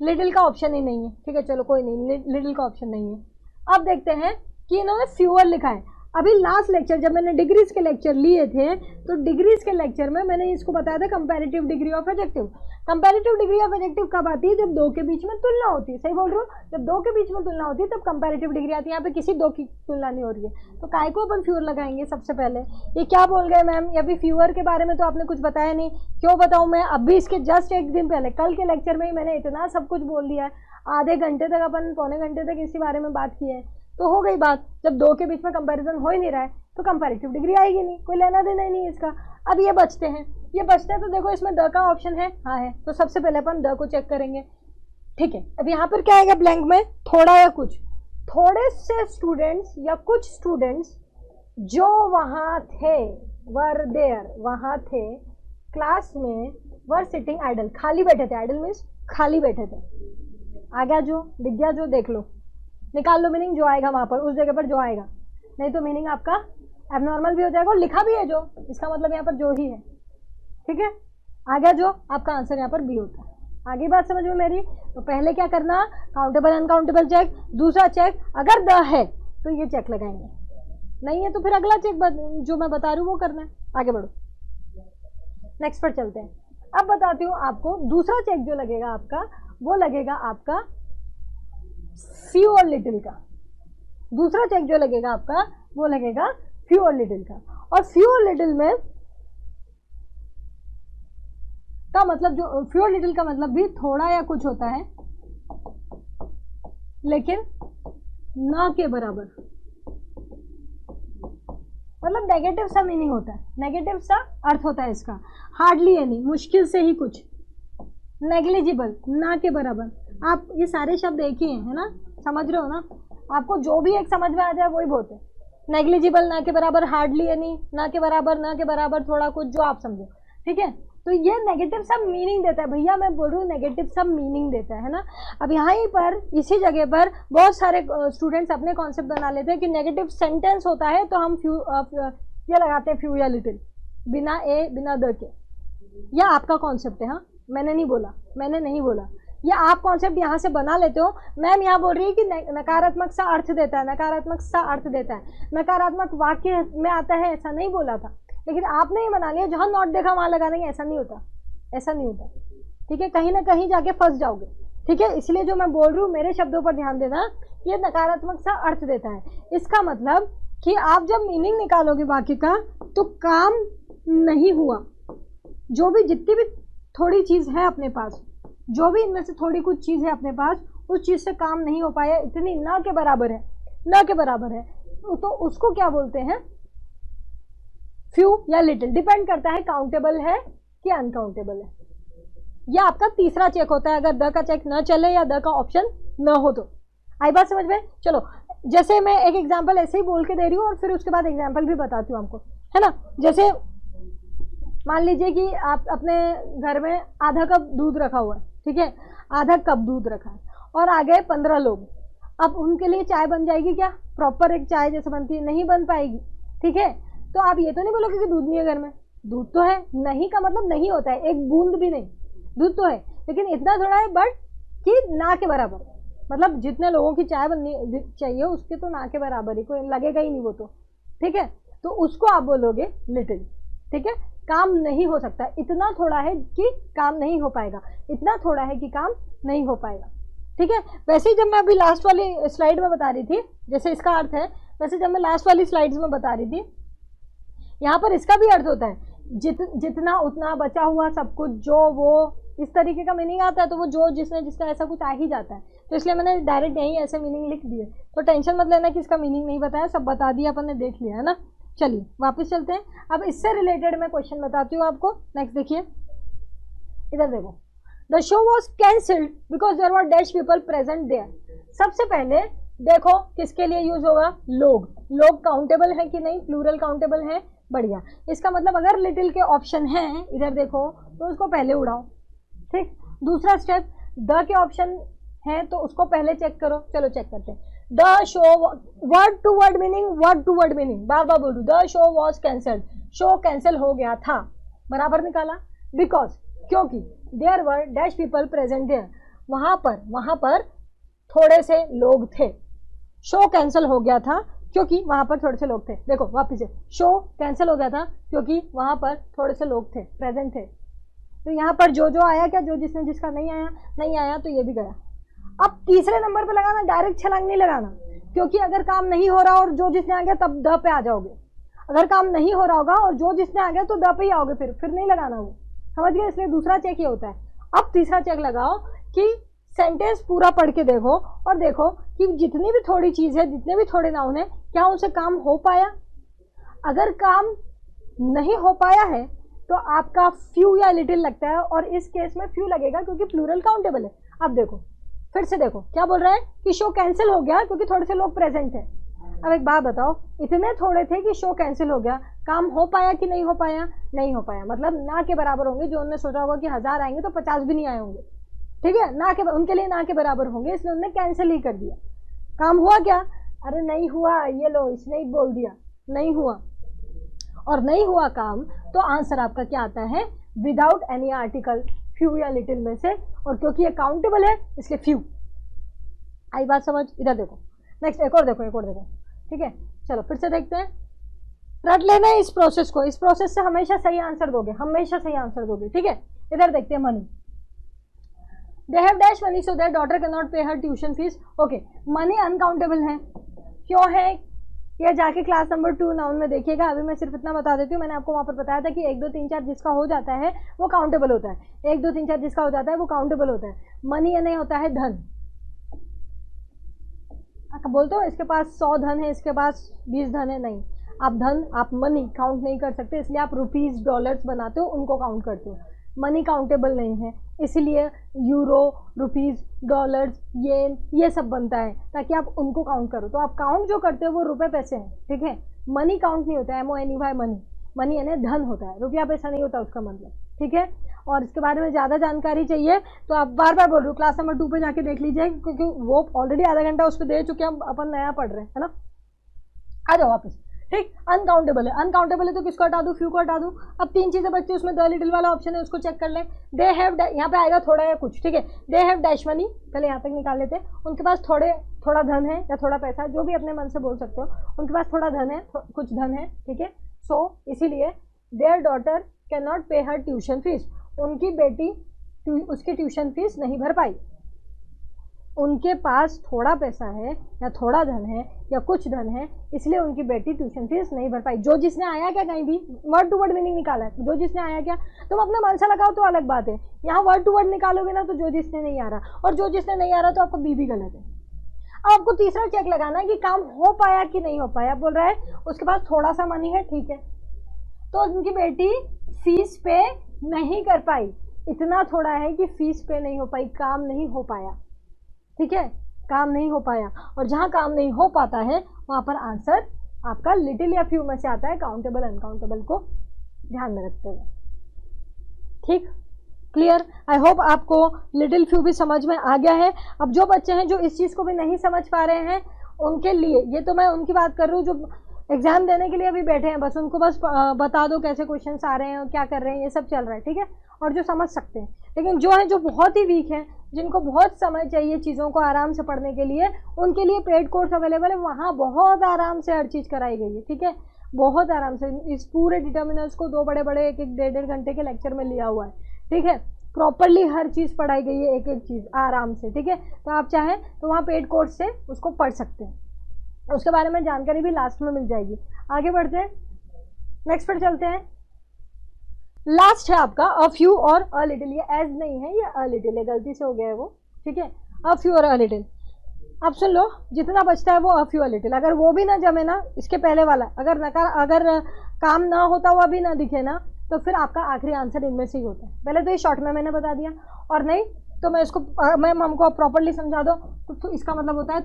Speaker 1: लिटिल का ऑप्शन ही नहीं है, ठीक है। चलो कोई नहीं, लिटिल का ऑप्शन नहीं है। अब देखते हैं कि इन्होंने फ्यूअर लिखा है। अभी लास्ट लेक्चर जब मैंने डिग्रीज के लेक्चर लिए थे तो डिग्रीज के लेक्चर में मैंने इसको बताया था comparative degree of adjective. Comparative degree of adjective कब आती है, जब दो के बीच में तुलना होती है, सही बोल रही हूँ, जब दो के बीच में तुलना होती है तब कंपैरेटिव डिग्री आती है। यहाँ पे किसी दो की तुलना नहीं हो रही है, तो काय को अपन फ्यूअर लगाएंगे सबसे पहले। ये क्या बोल गए मैम, ये भी फ्यूअर के बारे में तो आपने कुछ बताया नहीं, क्यों बताऊँ मैं। अभी इसके जस्ट एक दिन पहले, कल के लेक्चर में ही मैंने इतना सब कुछ बोल दिया है। आधे घंटे तक अपन, पौने घंटे तक इसी बारे में बात की है, तो हो गई बात। जब दो के बीच में कंपैरिजन हो ही नहीं रहा है तो कंपैरेटिव डिग्री आएगी नहीं, कोई लेना देना ही नहीं इसका। अब ये बचते हैं, ये बचते हैं, तो देखो इसमें द का ऑप्शन है, हाँ है, तो सबसे पहले अपन द को चेक करेंगे, ठीक है। अब यहाँ पर क्या आएगा ब्लैंक में, थोड़ा या कुछ। थोड़े से स्टूडेंट्स या कुछ स्टूडेंट्स जो वहाँ थे, वर देयर, वहाँ थे, क्लास में, वर सिटिंग आइडल, खाली बैठे थे। आइडल मीन्स खाली बैठे थे। आ गया जो, दिख गया जो, देख लो, निकाल लो मीनिंग जो आएगा वहाँ पर, उस जगह पर जो आएगा, नहीं तो मीनिंग आपका एबनॉर्मल भी हो जाएगा। और लिखा भी है जो, इसका मतलब यहाँ पर जो ही है, ठीक है। आ गया जो, आपका आंसर यहाँ पर बी होता है। आगे बात समझ में मेरी। तो पहले क्या करना, काउंटेबल अनकाउंटेबल चेक। दूसरा चेक, अगर द है तो ये चेक लगाएंगे, नहीं है तो फिर अगला चेक जो मैं बता रही हूँ वो करना है। आगे बढ़ो, नेक्स्ट पर चलते हैं। अब बताती हूँ आपको दूसरा चेक जो लगेगा आपका, वो लगेगा आपका फ्यू और लिटिल का। दूसरा चेक जो लगेगा आपका वो लगेगा फ्यू और लिटिल का। और फ्यू और लिटिल में का मतलब, जो फ्यू और लिटिल का मतलब भी थोड़ा या कुछ होता है, लेकिन ना के बराबर, मतलब नेगेटिव सा मीनिंग होता है, नेगेटिव सा अर्थ होता है इसका। हार्डली एनी, मुश्किल से ही कुछ। नेग्लिजिबल, ना के बराबर। आप ये सारे शब्द एक ही हैं, है ना, समझ रहे हो ना। आपको जो भी एक समझ में आ जाए वही बहुत है। नेग्लिजिबल, ना के बराबर, हार्डली एनी, ना के बराबर, थोड़ा कुछ, जो आप समझो, ठीक है। तो ये नेगेटिव सब मीनिंग देता है भैया, मैं बोल रही हूँ नेगेटिव सब मीनिंग देता है ना। अब यहाँ पर इसी जगह पर बहुत सारे स्टूडेंट्स अपने कॉन्सेप्ट बना लेते हैं कि नेगेटिव सेंटेंस होता है तो हम फ्यू ये लगाते हैं, फ्यू या लिटिल, बिना ए बिना द के। यह आपका कॉन्सेप्ट है, हाँ, मैंने नहीं बोला, या आप कॉन्सेप्ट यहाँ से बना लेते हो। मैम यहाँ बोल रही है कि नकारात्मक सा अर्थ देता है, नकारात्मक सा अर्थ देता है, नकारात्मक वाक्य में आता है, ऐसा नहीं बोला था, लेकिन आपने ही बना लिया। जहाँ नॉट देखा वहाँ लगा देंगे, ऐसा नहीं होता, ऐसा नहीं होता, ठीक है, कहीं ना कहीं जाके फंस जाओगे, ठीक है। इसलिए जो मैं बोल रही हूँ मेरे शब्दों पर ध्यान देना, ये नकारात्मक सा अर्थ देता है। इसका मतलब कि आप जब मीनिंग निकालोगे बाकी का, तो काम नहीं हुआ, जो भी जितनी भी थोड़ी चीज है अपने पास, जो भी इनमें से थोड़ी कुछ चीज है अपने पास, उस चीज से काम नहीं हो पाया, इतनी ना के बराबर है, ना के बराबर है, तो उसको क्या बोलते हैं, फ्यू या लिटिल, डिपेंड करता है काउंटेबल है कि अनकाउंटेबल है। यह आपका तीसरा चेक होता है, अगर द का चेक ना चले या द का ऑप्शन ना हो तो। आई बात समझ में? चलो, जैसे मैं एक एग्जांपल ऐसे ही बोल के दे रही हूँ और फिर उसके बाद एग्जांपल भी बताती हूँ आपको, है ना। जैसे मान लीजिए कि आप अपने घर में आधा कप दूध रखा हुआ है, ठीक है, आधा कप दूध रखा है, और आ गए 15 लोग। अब उनके लिए चाय बन जाएगी क्या? प्रॉपर एक चाय जैसे बनती है, नहीं बन पाएगी, ठीक है। तो आप ये तो नहीं बोलोगे कि दूध नहीं है घर में, दूध तो है, नहीं का मतलब नहीं होता है, एक बूंद भी नहीं, दूध तो है, लेकिन इतना थोड़ा है, बट कि ना के बराबर, मतलब जितने लोगों की चाय बननी चाहिए उसके तो ना के बराबर ही, कोई लगेगा ही नहीं वो तो, ठीक है। तो उसको आप बोलोगे लिटिल, ठीक है। काम नहीं हो सकता, इतना थोड़ा है कि काम नहीं हो पाएगा, इतना थोड़ा है कि काम नहीं हो पाएगा, ठीक है। वैसे ही जब मैं अभी लास्ट वाली स्लाइड में बता रही थी, जैसे इसका अर्थ है, वैसे जब मैं लास्ट वाली स्लाइड्स में बता रही थी, यहाँ पर इसका भी अर्थ होता है जितना उतना, बचा हुआ सब कुछ, जो वो, इस तरीके का मीनिंग आता है। तो वो जो जिसने जिसका ऐसा कुछ आ ही जाता है, तो इसलिए मैंने डायरेक्ट यही ऐसे मीनिंग लिख दिए, तो टेंशन मत लेना कि इसका मीनिंग नहीं बताया, सब बता दिया अपन ने, देख लिया है ना। चलिए वापस चलते हैं। अब इससे रिलेटेड मैं क्वेश्चन बताती हूँ आपको। नेक्स्ट देखिए, इधर देखो, the show was cancelled because there were dash people present there. सबसे पहले देखो किसके लिए यूज होगा, लोग। लोग काउंटेबल है कि नहीं, प्लूरल काउंटेबल है, बढ़िया। इसका मतलब अगर लिटिल के ऑप्शन है, इधर देखो, तो उसको पहले उड़ाओ, ठीक। दूसरा स्टेप, द के ऑप्शन है तो उसको पहले चेक करो। चलो चेक करते हैं। The show, word to word meaning, word to word meaning, बार बार बोलू, the show was cancelled, show cancel हो गया था, बराबर निकाला, बिकॉज, क्योंकि, there were dash people present there, वहां पर थोड़े से लोग थे। शो कैंसिल हो गया था क्योंकि वहां पर थोड़े से लोग थे। देखो वापिस से, शो कैंसिल हो गया था क्योंकि वहां पर थोड़े से लोग थे, प्रेजेंट थे। तो यहाँ पर जो जो आया क्या, जो जिसने जिसका नहीं आया तो ये भी गया। अब तीसरे नंबर पे लगाना, डायरेक्ट छलांग नहीं लगाना, क्योंकि अगर काम नहीं हो रहा और जो जिसने आ गया तब द पे आ जाओगे। अगर काम नहीं हो रहा होगा और जो जिसने आ गया तो द पे ही आओगे, फिर नहीं लगाना वो, समझ गए। इसलिए दूसरा चेक ये होता है। अब तीसरा चेक लगाओ कि सेंटेंस पूरा पढ़ के देखो और देखो कि जितनी भी थोड़ी चीज है, जितने भी थोड़े नाउन है, क्या उनसे काम हो पाया। अगर काम नहीं हो पाया है तो आपका फ्यू या लिटिल लगता है, और इस केस में फ्यू लगेगा क्योंकि प्लूरल काउंटेबल है। अब देखो, फिर से देखो क्या बोल रहा है कि शो कैंसिल हो गया क्योंकि थोड़े से लोग प्रेजेंट थे। अब एक बात बताओ, इतने थोड़े थे कि शो कैंसिल हो गया, काम हो पाया कि नहीं हो पाया? नहीं हो पाया, मतलब ना के बराबर होंगे। जो उन्होंने सोचा होगा कि 1000 आएंगे तो 50 भी नहीं आए होंगे, ठीक है, ना के उनके लिए ना के बराबर होंगे, इसलिए उन्होंने कैंसिल ही कर दिया। काम हुआ क्या? अरे नहीं हुआ, ये लो इसने ही बोल दिया, नहीं हुआ। और नहीं हुआ काम, तो आंसर आपका क्या आता है, विदाउट एनी आर्टिकल, फ्यू या लिटिल में से, और क्योंकि ये काउंटेबल है इसलिए फ्यू। आई बात समझ? इधर देखो, नेक्स्ट एक और देखो, ठीक है। चलो फिर से देखते हैं, रट लेना है इस प्रोसेस को, इस प्रोसेस से हमेशा सही आंसर दोगे, हमेशा सही आंसर दोगे, ठीक है। इधर देखते हैं, money, they have dash money so that daughter can not pay her tuition fees. Okay, money uncountable है, क्यों है? ये जाके क्लास नंबर 2 नाउन में देखिएगा। अभी मैं सिर्फ इतना बता देती हूँ, मैंने आपको वहाँ पर बताया था कि 1 2 3 4 जिसका हो जाता है वो काउंटेबल होता है। 1 2 3 4 जिसका हो जाता है वो काउंटेबल होता है। मनी ये नहीं होता है धन। बोलते हो इसके पास 100 धन है, इसके पास 20 धन है, नहीं। आप धन, आप मनी काउंट नहीं कर सकते, इसलिए आप रुपीज डॉलर्स बनाते हो, उनको काउंट करते हो। मनी काउंटेबल नहीं है, इसलिए यूरो, रुपीज, डॉलर्स, येन, ये सब बनता है ताकि आप उनको काउंट करो। तो आप काउंट जो करते हो वो रुपए पैसे हैं, ठीक है। मनी काउंट नहीं होता है, MONEY मनी, मनी यानी धन होता है, रुपया पैसा नहीं होता उसका मतलब, ठीक है। और इसके बारे में ज़्यादा जानकारी चाहिए तो आप बार बार बोल रहे हो, क्लास नंबर 2 पे जाके देख लीजिए, क्योंकि वो ऑलरेडी आधा घंटा उस पर दे चुके हैं, अपन नया पढ़ रहे हैं, है ना। आ जाओ वापस, ठीक। अनकाउंटेबल है तो किसको हटा दूं, फ्यू को हटा दूं। अब 3 चीजें बचती है, उसमें द लिटिल वाला ऑप्शन है, उसको चेक कर ले। दे हैव, यहाँ पे आएगा थोड़ा या कुछ, ठीक है। दे हैव डैश मनी, पहले यहाँ तक निकाल लेते हैं। उनके पास थोड़ा धन है या थोड़ा पैसा, जो भी अपने मन से बोल सकते हो, उनके पास थोड़ा धन है, कुछ धन है, ठीक है। सो इसीलिए there daughter can not pay her tuition fees, उनकी बेटी उसकी ट्यूशन फीस नहीं भर पाई। उनके पास थोड़ा पैसा है या थोड़ा धन है या कुछ धन है, इसलिए उनकी बेटी ट्यूशन फीस नहीं भर पाई। जो जिसने आया क्या, कहीं भी वर्ड टू वर्ड मीनिंग निकाला है, जो जिसने आया क्या, तुम अपने मन से लगाओ तो अलग बात है। यहाँ वर्ड टू वर्ड निकालोगे ना तो जो जिसने नहीं आ रहा, और जो जिसने नहीं आ रहा तो आपका बी भी गलत है। अब आपको तीसरा चेक लगाना है कि काम हो पाया कि नहीं हो पाया। बोल रहा है उसके पास थोड़ा सा मनी है, ठीक है, तो उनकी बेटी फीस पे नहीं कर पाई। इतना थोड़ा है कि फीस पे नहीं हो पाई, काम नहीं हो पाया, ठीक है, काम नहीं हो पाया। और जहां काम नहीं हो पाता है वहां पर आंसर आपका लिटिल या फ्यू में से आता है, काउंटेबल अनकाउंटेबल को ध्यान में रखते हुए। ठीक, क्लियर? आई होप आपको लिटिल फ्यू भी समझ में आ गया है। अब जो बच्चे हैं जो इस चीज को भी नहीं समझ पा रहे हैं, उनके लिए, ये तो मैं उनकी बात कर रही हूँ जो एग्जाम देने के लिए अभी बैठे हैं, बस उनको बस बता दो कैसे क्वेश्चंस आ रहे हैं और क्या कर रहे हैं, ये सब चल रहा है, ठीक है, और जो समझ सकते हैं। लेकिन जो है जो बहुत ही वीक है, जिनको बहुत समय चाहिए चीज़ों को आराम से पढ़ने के लिए, उनके लिए पेड कोर्स अवेलेबल है। वहाँ बहुत आराम से हर चीज़ कराई गई है, ठीक है, बहुत आराम से। इस पूरे डिटर्मिनर्स को 2 बड़े एक एक 1.5 घंटे के लेक्चर में लिया हुआ है, ठीक है, प्रॉपरली हर चीज़ पढ़ाई गई है, एक एक चीज़ आराम से, ठीक है। तो आप चाहें तो वहाँ पेड कोर्स से उसको पढ़ सकते हैं, उसके बारे में जानकारी भी लास्ट में मिल जाएगी। आगे बढ़ते हैं, नेक्स्ट पर चलते हैं। लास्ट है आपका अ फ्यू और अ लिटिल। ये एज नहीं है, ये अ लिटिल है, गलती से हो गया है वो, ठीक है, अ फ्यू और अ लिटिल। आप सुन लो, जितना बचता है वो अ फ्यू अ लिटिल। अगर वो भी ना जमे ना, इसके पहले वाला अगर काम ना होता हुआ भी ना दिखे ना, तो फिर आपका आखिरी आंसर इनमें से ही होता है। पहले तो ये शॉर्ट में मैंने बता दिया, और नहीं तो मैं इसको मैम हमको प्रॉपरली समझा दो। तो इसका मतलब होता है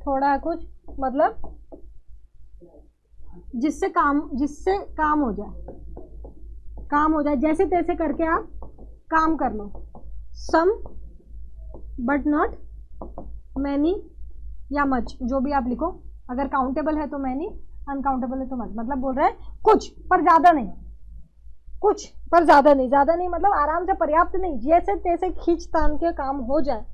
Speaker 1: थोड़ा कुछ मतलब जिससे काम हो जाए, जैसे तैसे करके आप काम कर लो। सम बट नॉट मैनी या मच, जो भी आप लिखो। अगर काउंटेबल है तो मैनी, अनकाउंटेबल है तो मच। मतलब बोल रहा है कुछ पर ज्यादा नहीं, कुछ पर ज्यादा नहीं मतलब आराम से, पर्याप्त नहीं, जैसे तैसे खींच तान के काम हो जाए,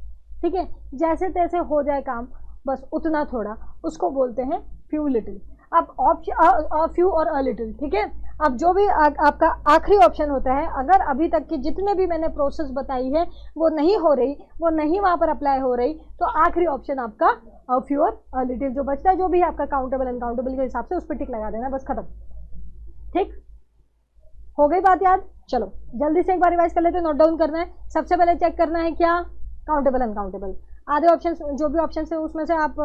Speaker 1: ठीक है, जैसे तैसे हो जाए काम, बस उतना थोड़ा, उसको बोलते हैं फ्यू लिटिल। अब फ्यू और अ लिटिल, ठीक है। अब जो भी आपका आखिरी ऑप्शन होता है, अगर अभी तक की जितने भी मैंने प्रोसेस बताई है वो नहीं हो रही, वो नहीं वहां पर अप्लाई हो रही, तो आखिरी ऑप्शन आपका अ फ्यू और अ लिटिल जो बचता है, जो भी आपका काउंटेबल अनकाउंटेबल के हिसाब से उस पर टिक लगा देना, बस खत्म। ठीक, हो गई बात याद? चलो जल्दी से एक बार रिवाइज कर लेते हैं, नोट डाउन करना है। सबसे पहले चेक करना है क्या, काउंटेबल अनकाउंटेबल। आधे ऑप्शन जो भी ऑप्शन है उसमें से आप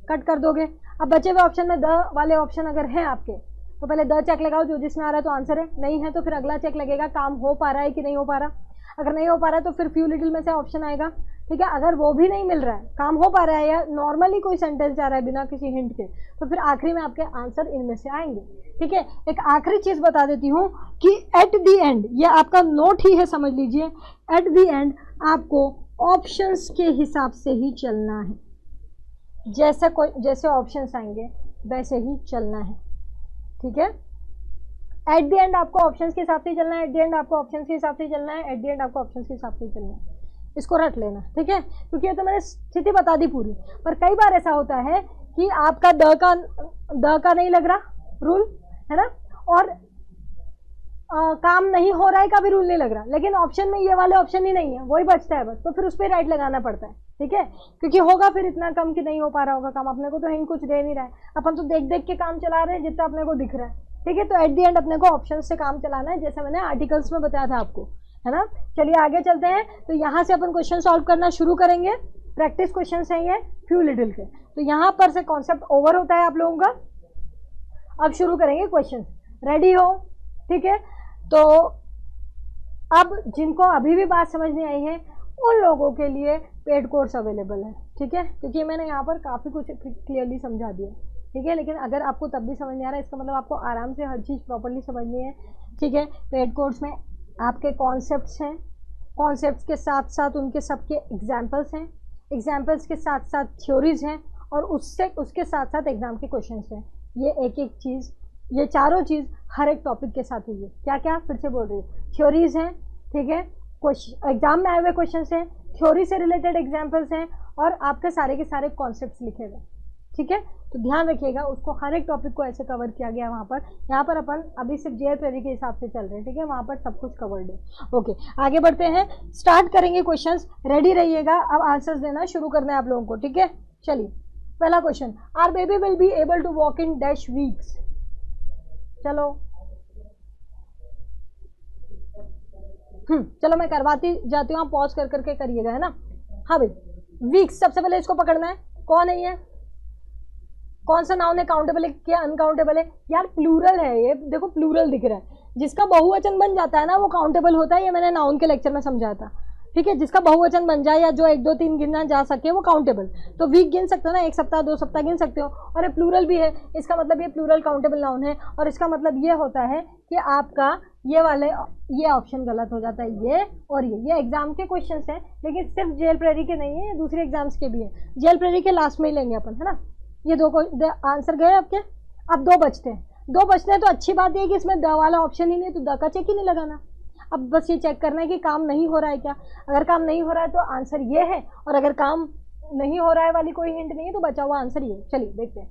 Speaker 1: कट कर दोगे। अब बचे हुए ऑप्शन में द वाले ऑप्शन अगर हैं आपके, तो पहले द चेक लगाओ, जो जिसमें आ रहा है तो आंसर है, नहीं है तो फिर अगला चेक लगेगा काम हो पा रहा है कि नहीं हो पा रहा। अगर नहीं हो पा रहा है तो फिर फ्यू लिटिल में से ऑप्शन आएगा, ठीक है। अगर वो भी नहीं मिल रहा है, काम हो पा रहा है या नॉर्मली कोई सेंटेंस आ रहा है बिना किसी हिंट के, तो फिर आखिरी में आपके आंसर इनमें से आएंगे, ठीक है। एक आखिरी चीज बता देती हूँ कि एट द एंड, ये आपका नोट ही है, समझ लीजिए, एट द एंड आपको ऑप्शंस के हिसाब से ही चलना है। जैसे ऑप्शंस आएंगे वैसे ही चलना है, ठीक है। एट द एंड आपको ऑप्शंस के हिसाब से चलना है, एट द एंड आपको ऑप्शंस के हिसाब से चलना है, एट द एंड आपको ऑप्शंस के हिसाब से चलना है। इसको रट लेना, ठीक है, क्योंकि ये तो मैंने स्थिति बता दी पूरी। पर कई बार ऐसा होता है कि आपका द का नहीं लग रहा रूल, है ना, और काम नहीं हो रहा है का भी रूल नहीं लग रहा, लेकिन ऑप्शन में ये वाले ऑप्शन ही नहीं है, वही बचता है बस, तो फिर उस पर राइट लगाना पड़ता है, ठीक है, क्योंकि होगा फिर इतना कम कि नहीं हो पा रहा होगा काम। अपने को तो हिंट कुछ दे नहीं रहा है, अपन तो देख देख के काम चला रहे हैं जितना अपने को दिख रहा है, ठीक है। तो एट द एंड अपने को ऑप्शन से काम चलाना है, जैसे मैंने आर्टिकल्स में बताया था आपको, है ना। चलिए आगे चलते हैं। तो यहाँ से अपन क्वेश्चन सॉल्व करना शुरू करेंगे। प्रैक्टिस क्वेश्चन है ये फ्यू लिटिल के, तो यहाँ पर से कॉन्सेप्ट ओवर होता है आप लोगों का। अब शुरू करेंगे क्वेश्चन, रेडी हो, ठीक है। तो अब जिनको अभी भी बात समझ नहीं आई है, उन लोगों के लिए पेड कोर्स अवेलेबल है, ठीक है, क्योंकि मैंने यहाँ पर काफ़ी कुछ क्लियरली समझा दिया, ठीक है। लेकिन अगर आपको तब भी समझ नहीं आ रहा है, इसका मतलब आपको आराम से हर चीज़ प्रॉपर्ली समझनी है, ठीक है। पेड कोर्स में आपके कॉन्सेप्ट्स हैं, कॉन्सेप्ट्स के साथ साथ उनके सबके एग्जाम्पल्स हैं, एग्जाम्पल्स के साथ साथ थ्योरीज हैं, और उसके साथ साथ एग्जाम के क्वेश्चन हैं। ये एक एक चीज़, ये चारों चीज़ हर एक टॉपिक के साथ हुई है। क्या क्या फिर से बोल रही हूँ, थ्योरीज हैं, ठीक है, एग्जाम में आए हुए क्वेश्चन हैं, थ्योरी से रिलेटेड एग्जाम्पल्स हैं, और आपके सारे के सारे कॉन्सेप्ट्स लिखे हुए, ठीक है। तो ध्यान रखिएगा, उसको हर एक टॉपिक को ऐसे कवर किया गया वहाँ पर। यहाँ पर अपन अभी सिर्फ जेल प्रेरी के हिसाब से चल रहे हैं, ठीक है, वहाँ पर सब कुछ कवर्ड है। ओके, आगे बढ़ते हैं, स्टार्ट करेंगे क्वेश्चंस, रेडी रहिएगा। अब आंसर्स देना शुरू करना है आप लोगों को, ठीक है। चलिए, पहला question, our baby will be able to walk in dash weeks. चलो चलो मैं करवाती जाती हूँ, आप पॉज कर करके करिएगा, है ना। हाँ भाई, वीक्स, सबसे पहले इसको पकड़ना है, कौन है ये, कौन सा नाउन है, काउंटेबल है क्या अनकाउंटेबल है? यार प्लूरल है ये, देखो प्लूरल दिख रहा है, जिसका बहुवचन बन जाता है ना वो काउंटेबल होता है, ये मैंने नाउन के लेक्चर में समझाया था, ठीक है। जिसका बहुवचन बन जाए या जो 1 2 3 गिनना जा सके वो काउंटेबल। तो वीक गिन सकते हो ना, 1 सप्ताह 2 सप्ताह गिन सकते हो, और ये प्लूरल भी है, इसका मतलब ये प्लूरल काउंटेबल नाउन है, और इसका मतलब ये होता है कि आपका ये ऑप्शन गलत हो जाता है, ये और ये एग्जाम के क्वेश्चंस हैं, लेकिन सिर्फ जेल प्रेरी के नहीं है, ये दूसरे एग्जाम्स के भी है। जेल प्रेरी के लास्ट में ही लेंगे अपन, है ना। ये दो आंसर गए आपके, अब 2 बचते हैं, 2 बचते हैं, तो अच्छी बात है कि इसमें द वाला ऑप्शन ही नहीं है, तो द का चेक ही नहीं लगाना। अब बस ये चेक करना है कि काम नहीं हो रहा है क्या। अगर काम नहीं हो रहा है तो आंसर ये है, और अगर काम नहीं हो रहा है वाली कोई हिंट नहीं है तो बचा हुआ आंसर ये। चलिए देखते हैं,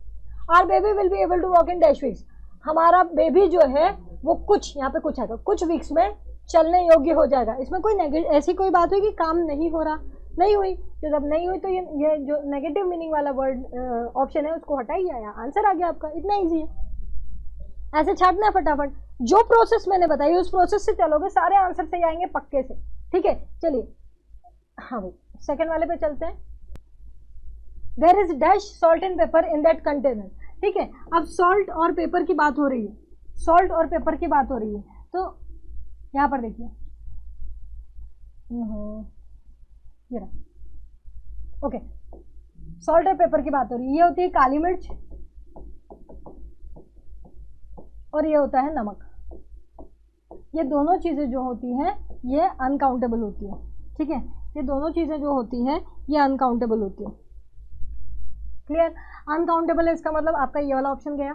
Speaker 1: our baby will be able to walk in dash weeks. हमारा बेबी जो है वो कुछ, यहाँ पे कुछ आएगा, कुछ वीक्स में चलने योग्य हो जाएगा। इसमें कोई ऐसी कोई बात हुई कि काम नहीं हो रहा, नहीं हुई, तो जब नहीं हुई तो ये जो नेगेटिव मीनिंग वाला वर्ड ऑप्शन है उसको हटाइए, आया आंसर आ गया आपका, इतना ईजी है। ऐसे छाटना है फटाफट, जो प्रोसेस मैंने बताई उस प्रोसेस से चलोगे सारे आंसर सही आएंगे पक्के से, ठीक है। चलिए, हाँ भाई, सेकंड वाले पे चलते हैं। There is dash salt and pepper in that container, ठीक है। अब सॉल्ट और पेपर की बात हो रही है, सॉल्ट और पेपर की बात हो रही है, तो यहाँ पर देखिए, ओके, सॉल्ट और पेपर की बात हो रही है, ये होती है काली मिर्च और ये होता है नमक। ये दोनों चीजें जो होती हैं ये अनकाउंटेबल होती है, ठीक है। ये दोनों चीजें जो होती हैं ये अनकाउंटेबल होती है, क्लियर। अनकाउंटेबल है, इसका मतलब आपका ये वाला ऑप्शन गया,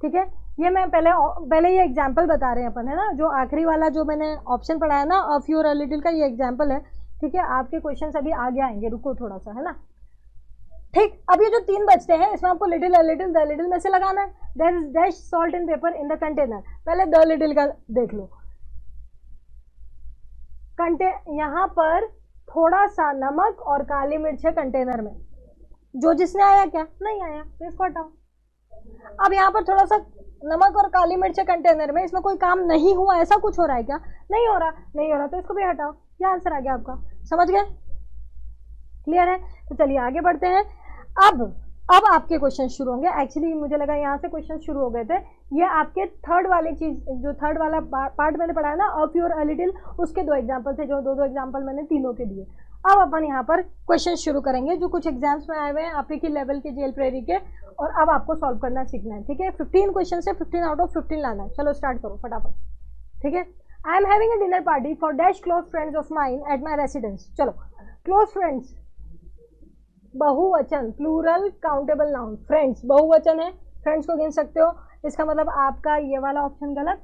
Speaker 1: ठीक है। ये मैं पहले ये एग्जाम्पल बता रहे हैं अपन, है ना। जो आखिरी वाला जो मैंने ऑप्शन पढ़ाया ना, अ फ्यू और अ लिटिल का, ये एग्जाम्पल है, ठीक है। आपके क्वेश्चन अभी आगे आएंगे, रुको थोड़ा सा, है ना। ठीक, अब ये जो 3 बचते हैं इसमें आपको little a little the little में से लगाना है। There is dash salt and pepper in the container. पहले द लिटिल का देख लो, यहाँ पर थोड़ा सा नमक और काली मिर्च है कंटेनर में, जो जिसने आया क्या नहीं आया, तो इसको हटाओ। अब यहाँ पर थोड़ा सा नमक और काली मिर्च है कंटेनर में, इसमें कोई काम नहीं हुआ, ऐसा कुछ हो रहा है क्या, नहीं हो रहा, नहीं हो रहा, तो इसको भी हटाओ। क्या आंसर आ गया आपका, समझ गए, क्लियर है। तो चलिए आगे बढ़ते हैं। अब आपके क्वेश्चन शुरू होंगे, एक्चुअली मुझे लगा यहाँ से क्वेश्चन शुरू हो गए थे। ये आपके थर्ड वाली चीज, जो थर्ड वाला पार्ट मैंने पढ़ाया ना, अ फ्यू और अ लिटिल, उसके 2 एग्जाम्पल थे, जो 2 एग्जाम्पल मैंने तीनों के दिए। अब अपन यहाँ पर क्वेश्चन शुरू करेंगे जो कुछ एग्जाम्स में आए हुए हैं आप ही की लेवल के जेल प्रेरी के, और अब आपको सॉल्व करना सीखना है, ठीक है। 15 क्वेश्चन से 15 आउट ऑफ 15 लाना है। चलो स्टार्ट करो फटाफट, ठीक है। I am having a dinner party for dash close friends of mine at my residence. चलो, क्लोज फ्रेंड्स बहुवचन, प्लूरल काउंटेबल नाउन, फ्रेंड्स बहुवचन है, फ्रेंड्स को गिन सकते हो, इसका मतलब आपका ये वाला ऑप्शन गलत।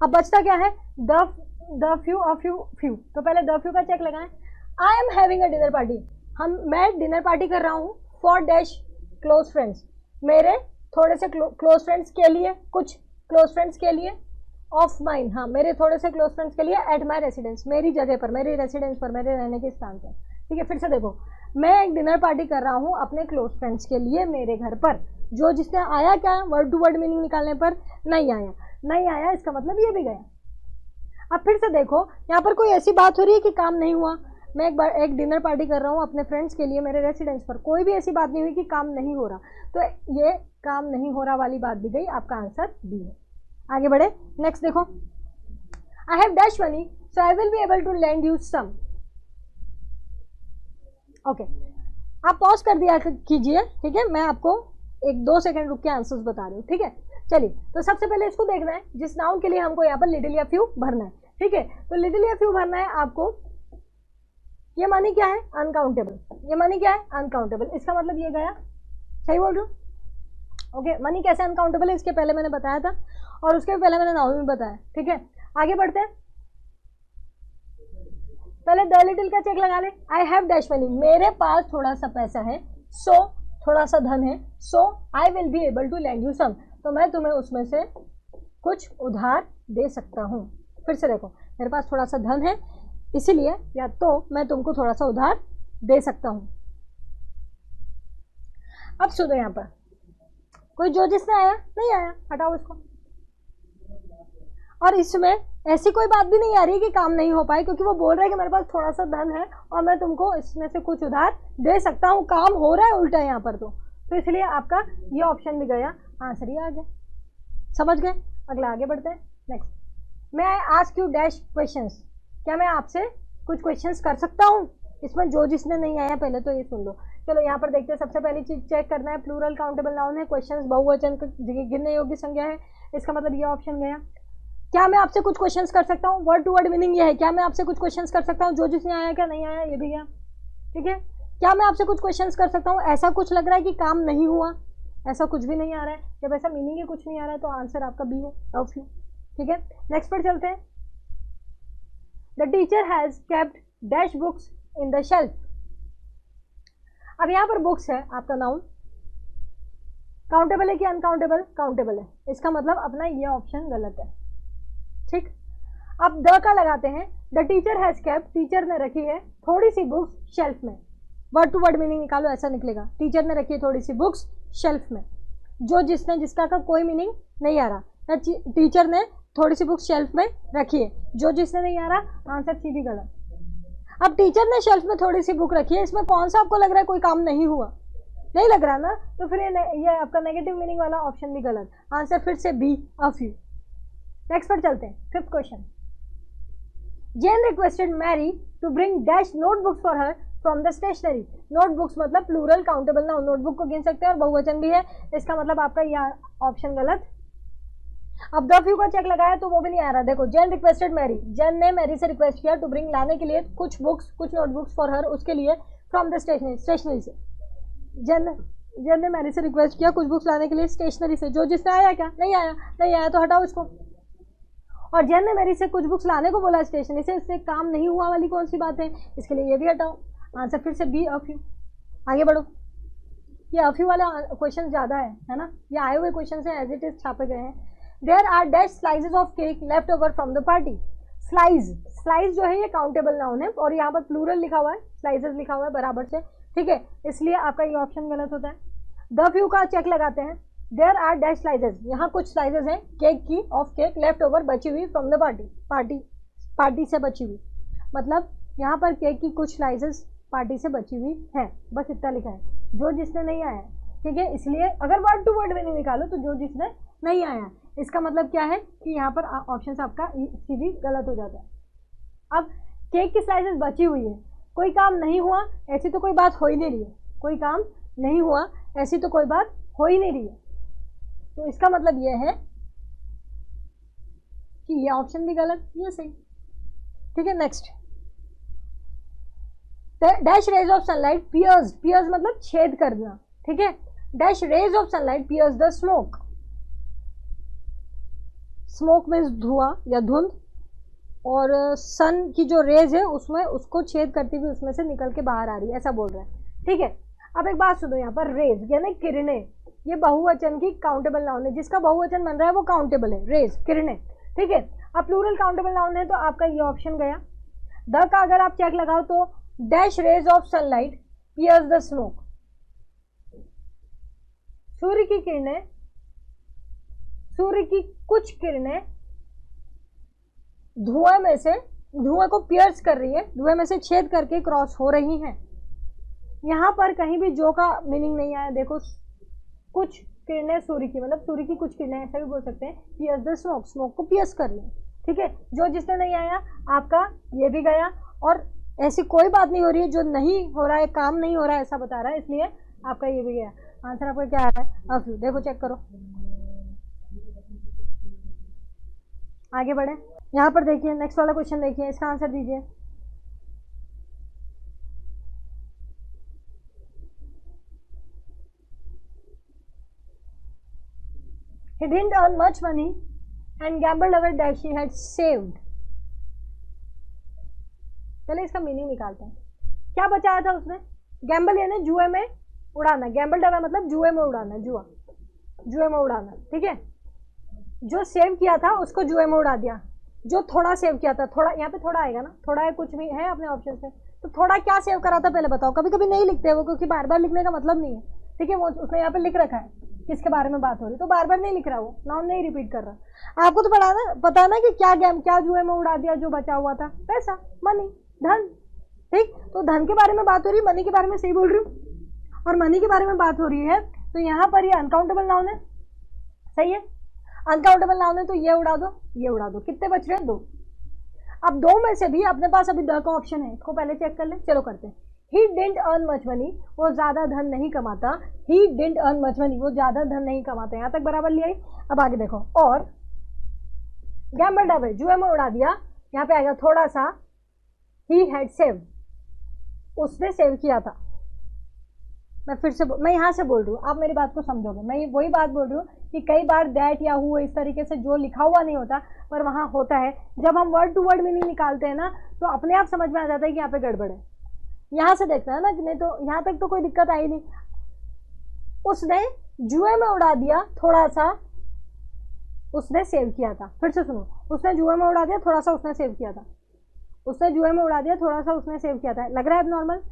Speaker 1: अब बचता क्या है, द फ्यू, अ फ्यू, तो पहले द फ्यू का चेक लगाएं। I am having a dinner party, मैं डिनर पार्टी कर रहा हूँ फॉर डैश क्लोज फ्रेंड्स, मेरे थोड़े से क्लोज फ्रेंड्स के लिए, कुछ क्लोज फ्रेंड्स के लिए, ऑफ माइन, हाँ मेरे थोड़े से क्लोज फ्रेंड्स के लिए, एट माई रेसिडेंस, मेरी जगह पर, मेरे रेसिडेंस पर, मेरे रहने के स्थान पर, ठीक है। फिर से देखो, मैं एक डिनर पार्टी कर रहा हूँ अपने क्लोज फ्रेंड्स के लिए मेरे घर पर, जो जिसने आया क्या, वर्ड टू वर्ड मीनिंग निकालने पर नहीं आया, नहीं आया, इसका मतलब ये भी गया। अब फिर से देखो, यहाँ पर कोई ऐसी बात हो रही है कि काम नहीं हुआ, मैं एक डिनर पार्टी कर रहा हूँ अपने फ्रेंड्स के लिए मेरे रेसिडेंस पर, कोई भी ऐसी बात नहीं हुई कि काम नहीं हो रहा, तो ये काम नहीं हो रहा वाली बात भी गई, आपका आंसर बी है। आगे बढ़े, नेक्स्ट देखो, I have dash money so I will be able to lend you some. Okay, आप पॉज कर दिया कीजिए, ठीक है, मैं आपको 1-2 सेकंड रुक के आंसर्स बता रही हूँ, ठीक है। चलिए, तो सबसे पहले इसको देखना है, जिस नाउन के लिए हमको यहाँ पर लिटिल या फ्यू भरना है, ठीक है। तो लिटिल या फ्यू भरना है आपको। ये मनी क्या है, अनकाउंटेबल, ये मनी क्या है, अनकाउंटेबल, इसका मतलब ये गया, सही बोल रही हूँ। ओके, मनी कैसे अनकाउंटेबल है इसके पहले मैंने बताया था, और उसके पहले मैंने नाउन में बताया, ठीक है। आगे बढ़ते हैं, पहले द लिटिल का चेक लगा ले। आई हैव डैश मनी, मेरे पास थोड़ा सा पैसा है, सो थोड़ा सा धन है, so I will be able to lend you some, तो मैं तुम्हें उसमें से कुछ उधार दे सकता हूँ। फिर से देखो, मेरे पास थोड़ा सा धन है इसीलिए या तो मैं तुमको थोड़ा सा उधार दे सकता हूँ। अब सुनो, यहाँ पर कोई जो जिसने आया नहीं आया, हटाओ इसको। और इसमें ऐसी कोई बात भी नहीं आ रही कि काम नहीं हो पाए, क्योंकि वो बोल रहा है कि मेरे पास थोड़ा सा धन है और मैं तुमको इसमें से कुछ उधार दे सकता हूँ, काम हो रहा है उल्टा यहाँ पर। तो इसलिए आपका ये ऑप्शन भी गया, आंसर ही आ गया। समझ गए? अगला आगे बढ़ते हैं। नेक्स्ट, मैं I ask you dash questions, क्या मैं आपसे कुछ क्वेश्चंस कर सकता हूँ? इसमें जो जिसने नहीं आया पहले तो ये सुन लो। चलो यहाँ पर देखते हैं, सबसे पहली चीज चेक करना है, प्लूरल काउंटेबल नाउन है, क्वेश्चंस बहुवचन गिनने योग्य संज्ञा है, इसका मतलब ये ऑप्शन गया। क्या मैं आपसे कुछ क्वेश्चंस कर सकता हूँ, वर्ड टू वर्ड मीनिंग ये है, क्या मैं आपसे कुछ क्वेश्चंस कर सकता हूँ, जो जिसने आया क्या नहीं आया ये भी गया। ठीक है, क्या मैं आपसे कुछ क्वेश्चंस कर सकता हूँ, ऐसा कुछ लग रहा है कि काम नहीं हुआ, ऐसा कुछ भी नहीं आ रहा है। जब ऐसा मीनिंग है कुछ नहीं आ रहा है तो आंसर आपका बी है, ऑफ यू। ठीक है, नेक्स्ट पर चलते हैं। The teacher has kept dash books in the shelf. अब यहाँ पर बुक्स है आपका नाउन, काउंटेबल है कि अनकाउंटेबल? काउंटेबल है, इसका मतलब अपना ये ऑप्शन गलत है। ठीक, अब द का लगाते हैं, the teacher has kept, teacher ने रखी है थोड़ी सी बुक्स शेल्फ में, वर्ड टू वर्ड मीनिंग निकालो, ऐसा निकलेगा, टीचर ने रखी है थोड़ी सी बुक्स शेल्फ में। जो जिसने, जिसका का कोई मीनिंग नहीं आ रहा, टीचर ने थोड़ी सी बुक्स शेल्फ में रखी है, जो जिसने नहीं आ रहा, आंसर सी भी गलत। अब टीचर ने शेल्फ में थोड़ी सी बुक रखी है, इसमें कौन सा आपको लग रहा है कोई काम नहीं हुआ? नहीं लग रहा ना, तो फिर ये आपका नेगेटिव मीनिंग वाला ऑप्शन भी गलत, आंसर फिर से बी, अ फ्यू। नेक्स्ट पर चलते हैं, fifth question. Jane requested Mary to bring dash notebooks for her from the stationery. Notebooks मतलब प्लूरल काउंटेबल नाउन, नोटबुक को गिन सकते हैं और बहुवचन भी है, इसका मतलब आपका यह ऑप्शन गलत। अब द फ्यू का चेक लगाया तो वो भी नहीं आ रहा। देखो, जेन रिक्वेस्टेड मैरी, जेन ने मैरी से रिक्वेस्ट किया टू ब्रिंग, लाने के लिए कुछ बुक्स, कुछ नोटबुक्स फॉर हर, उसके लिए, फ्रॉम द स्टेशनरी, स्टेशनरी से। जेन ने मैरी से रिक्वेस्ट किया कुछ बुक्स लाने के लिए स्टेशनरी से, जो जिसने आया क्या? नहीं आया, नहीं आया तो हटाओ इसको। और जेन ने मैरी से कुछ बुक्स लाने को बोला स्टेशनरी से, इससे काम नहीं हुआ वाली कौन सी बात है, इसके लिए ये भी हटाओ, आंसर फिर से बी, अ फ्यू। आगे बढ़ो, ये अ फ्यू वाला क्वेश्चन ज्यादा है ना, ये आए हुए क्वेश्चन है, एज इट इज छापे गए हैं। There are dash slices of cake left over from the party. Slice, slice जो है ये काउंटेबल नाउन है और यहाँ पर प्लूरल लिखा हुआ है, स्लाइसेस लिखा हुआ है बराबर से। ठीक है, इसलिए आपका ये ऑप्शन गलत होता है। द फ्यू का चेक लगाते हैं, देयर आर डैश स्लाइसेस, यहाँ कुछ स्लाइसेस हैं केक की, ऑफ केक लेफ्ट ओवर, बची हुई, फ्रॉम द पार्टी, पार्टी से बची हुई, मतलब यहाँ पर केक की कुछ स्लाइसेस पार्टी से बची हुई है, बस इतना लिखा है, जो जिसने नहीं आया। ठीक है, इसलिए अगर वर्ड टू वर्ड में नहीं निकालो तो जो जिसने नहीं आया, इसका मतलब क्या है कि यहाँ पर ऑप्शन आपका सी भी गलत हो जाता है। अब केक की स्लाइसेस बची हुई है, कोई काम नहीं हुआ, ऐसी तो कोई बात हो ही नहीं रही है, कोई काम नहीं हुआ ऐसी तो कोई बात हो ही नहीं रही है, तो इसका मतलब यह है कि ये ऑप्शन भी गलत, ये सही। ठीक है, next, dash rays of sunlight pierce, pierce मतलब छेद करना। ठीक है, dash rays of sunlight pierce the smoke, smoke means धुआं या धुंध, और सन की जो रेज है उसमें उसको छेद करती हुई उसमें से निकल के बाहर आ रही है, ऐसा बोल रहा है। ठीक है, अब एक बात सुनो, यहाँ पर रेज यानी किरणें, ये बहुवचन की काउंटेबल नाउन है, जिसका बहुवचन बन रहा है वो काउंटेबल है, रेज, किरणें। ठीक है, अब प्लूरल काउंटेबल नाउन है तो आपका ये ऑप्शन गया। द का अगर आप चेक लगाओ तो dash rays of sunlight pierce the smoke, सूर्य की किरणें, सूर्य की कुछ किरणें धुएं में से, धुएं को पियर्स कर रही है, धुएं में से छेद करके क्रॉस हो रही हैं। यहाँ पर कहीं भी जो का मीनिंग नहीं आया। देखो, कुछ किरणें सूर्य की, मतलब सूर्य की कुछ किरणें, ऐसा भी बोल सकते हैं, पियर्स द स्मोक, स्मोक को पियर्स कर लें। ठीक है, जो जिसने नहीं आया आपका ये भी गया, और ऐसी कोई बात नहीं हो रही है, जो नहीं हो रहा है, काम नहीं हो रहा है ऐसा बता रहा है, इसलिए आपका ये भी गया। आंसर आपका क्या आ रहा है? अब देखो, चेक करो, आगे बढ़े। यहाँ पर देखिए, नेक्स्ट वाला क्वेश्चन देखिए, इसका आंसर दीजिए। He didn't earn much money and gambled away that he had saved. पहले इसका मीनिंग निकालते हैं। क्या बचाया था उसने? गैम्बल यानी जुए में उड़ाना, गैम्बल्ड अवे मतलब जुए में उड़ाना, जुआ, जुए में उड़ाना, ठीक है। जो सेव किया था उसको जुए में उड़ा दिया, जो थोड़ा सेव किया था, थोड़ा यहाँ पे थोड़ा आएगा ना, थोड़ा है, कुछ भी है अपने ऑप्शन में, तो थोड़ा क्या सेव करा था पहले बताओ। कभी कभी नहीं लिखते वो, क्योंकि बार बार लिखने का मतलब नहीं है, ठीक है। वो उसने यहाँ पे लिख रखा है किसके बारे में बात हो रही, तो बार बार नहीं लिख रहा, वो नाउन नहीं रिपीट कर रहा। आपको तो पता ना कि क्या गेम, क्या जुए में उड़ा दिया, जो बचा हुआ था पैसा, मनी, धन, ठीक। तो धन के बारे में बात हो रही है, मनी के बारे में सही बोल रही हूँ, और मनी के बारे में बात हो रही है, तो यहाँ पर ये अनकाउंटेबल नाउन है, सही है। अनकाउंटेबल नाउन है तो ये उड़ा दो, ये उड़ा दो, कितने बच रहे हैं, 2। अब 2 में से भी अपने पास अभी द का ऑप्शन है, इसको पहले चेक कर ले, चलो करते हैं। He didn't earn much money, वो ज्यादा धन नहीं कमाता, he didn't earn much money, वो ज्यादा धन नहीं कमाता, यहाँ तक बराबर ले आई। अब आगे देखो, और गैम्बल्ड अवे, जुए में उड़ा दिया, यहाँ पे आएगा थोड़ा सा, ही हैड सेव्ड, उसने सेव किया था। मैं फिर से मैं यहाँ से बोल रही हूँ, आप मेरी बात को समझोगे, मैं वही बात बोल रही हूँ कि कई बार दैट या हु इस तरीके से जो लिखा हुआ नहीं होता पर वहाँ होता है, जब हम वर्ड टू वर्ड मीनिंग निकालते हैं ना तो अपने आप समझ में आ जाता है कि यहाँ पे गड़बड़ है। यहाँ से देखना है ना, नहीं तो यहाँ तक तो कोई दिक्कत आई नहीं। उसने जुए में उड़ा दिया थोड़ा सा, उसने सेव किया था। फिर से सुनो, उसने जुए में उड़ा दिया थोड़ा सा, उसने सेव किया था। उसने जुए में उड़ा दिया थोड़ा सा, उसने सेव किया था। लग रहा है अब नॉर्मल,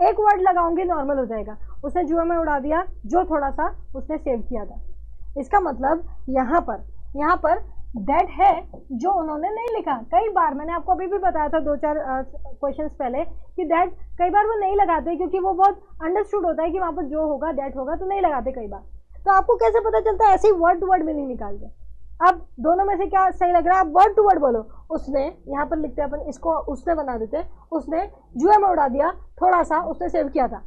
Speaker 1: एक वर्ड लगाऊंगी नॉर्मल हो जाएगा। उसने जुए में उड़ा दिया, जो थोड़ा सा उसने सेव किया था। इसका मतलब यहाँ पर दैट है जो उन्होंने नहीं लिखा। कई बार मैंने आपको अभी भी बताया था 2-4 क्वेश्चंस पहले कि दैट कई बार वो नहीं लगाते, क्योंकि वो बहुत अंडरस्टूड होता है कि वहां पर जो होगा दैट होगा, तो नहीं लगाते कई बार। तो आपको कैसे पता चलता है, ऐसे ही वर्ड टू वर्ड मीनिंग निकाल के। अब दोनों में से क्या सही लग रहा है, आप वर्ड टू वर्ड बोलो। उसने, यहाँ पर लिखते हैं अपन इसको, उसने बना देते हैं, उसने जुए में उड़ा दिया थोड़ा सा, उसने सेव किया था।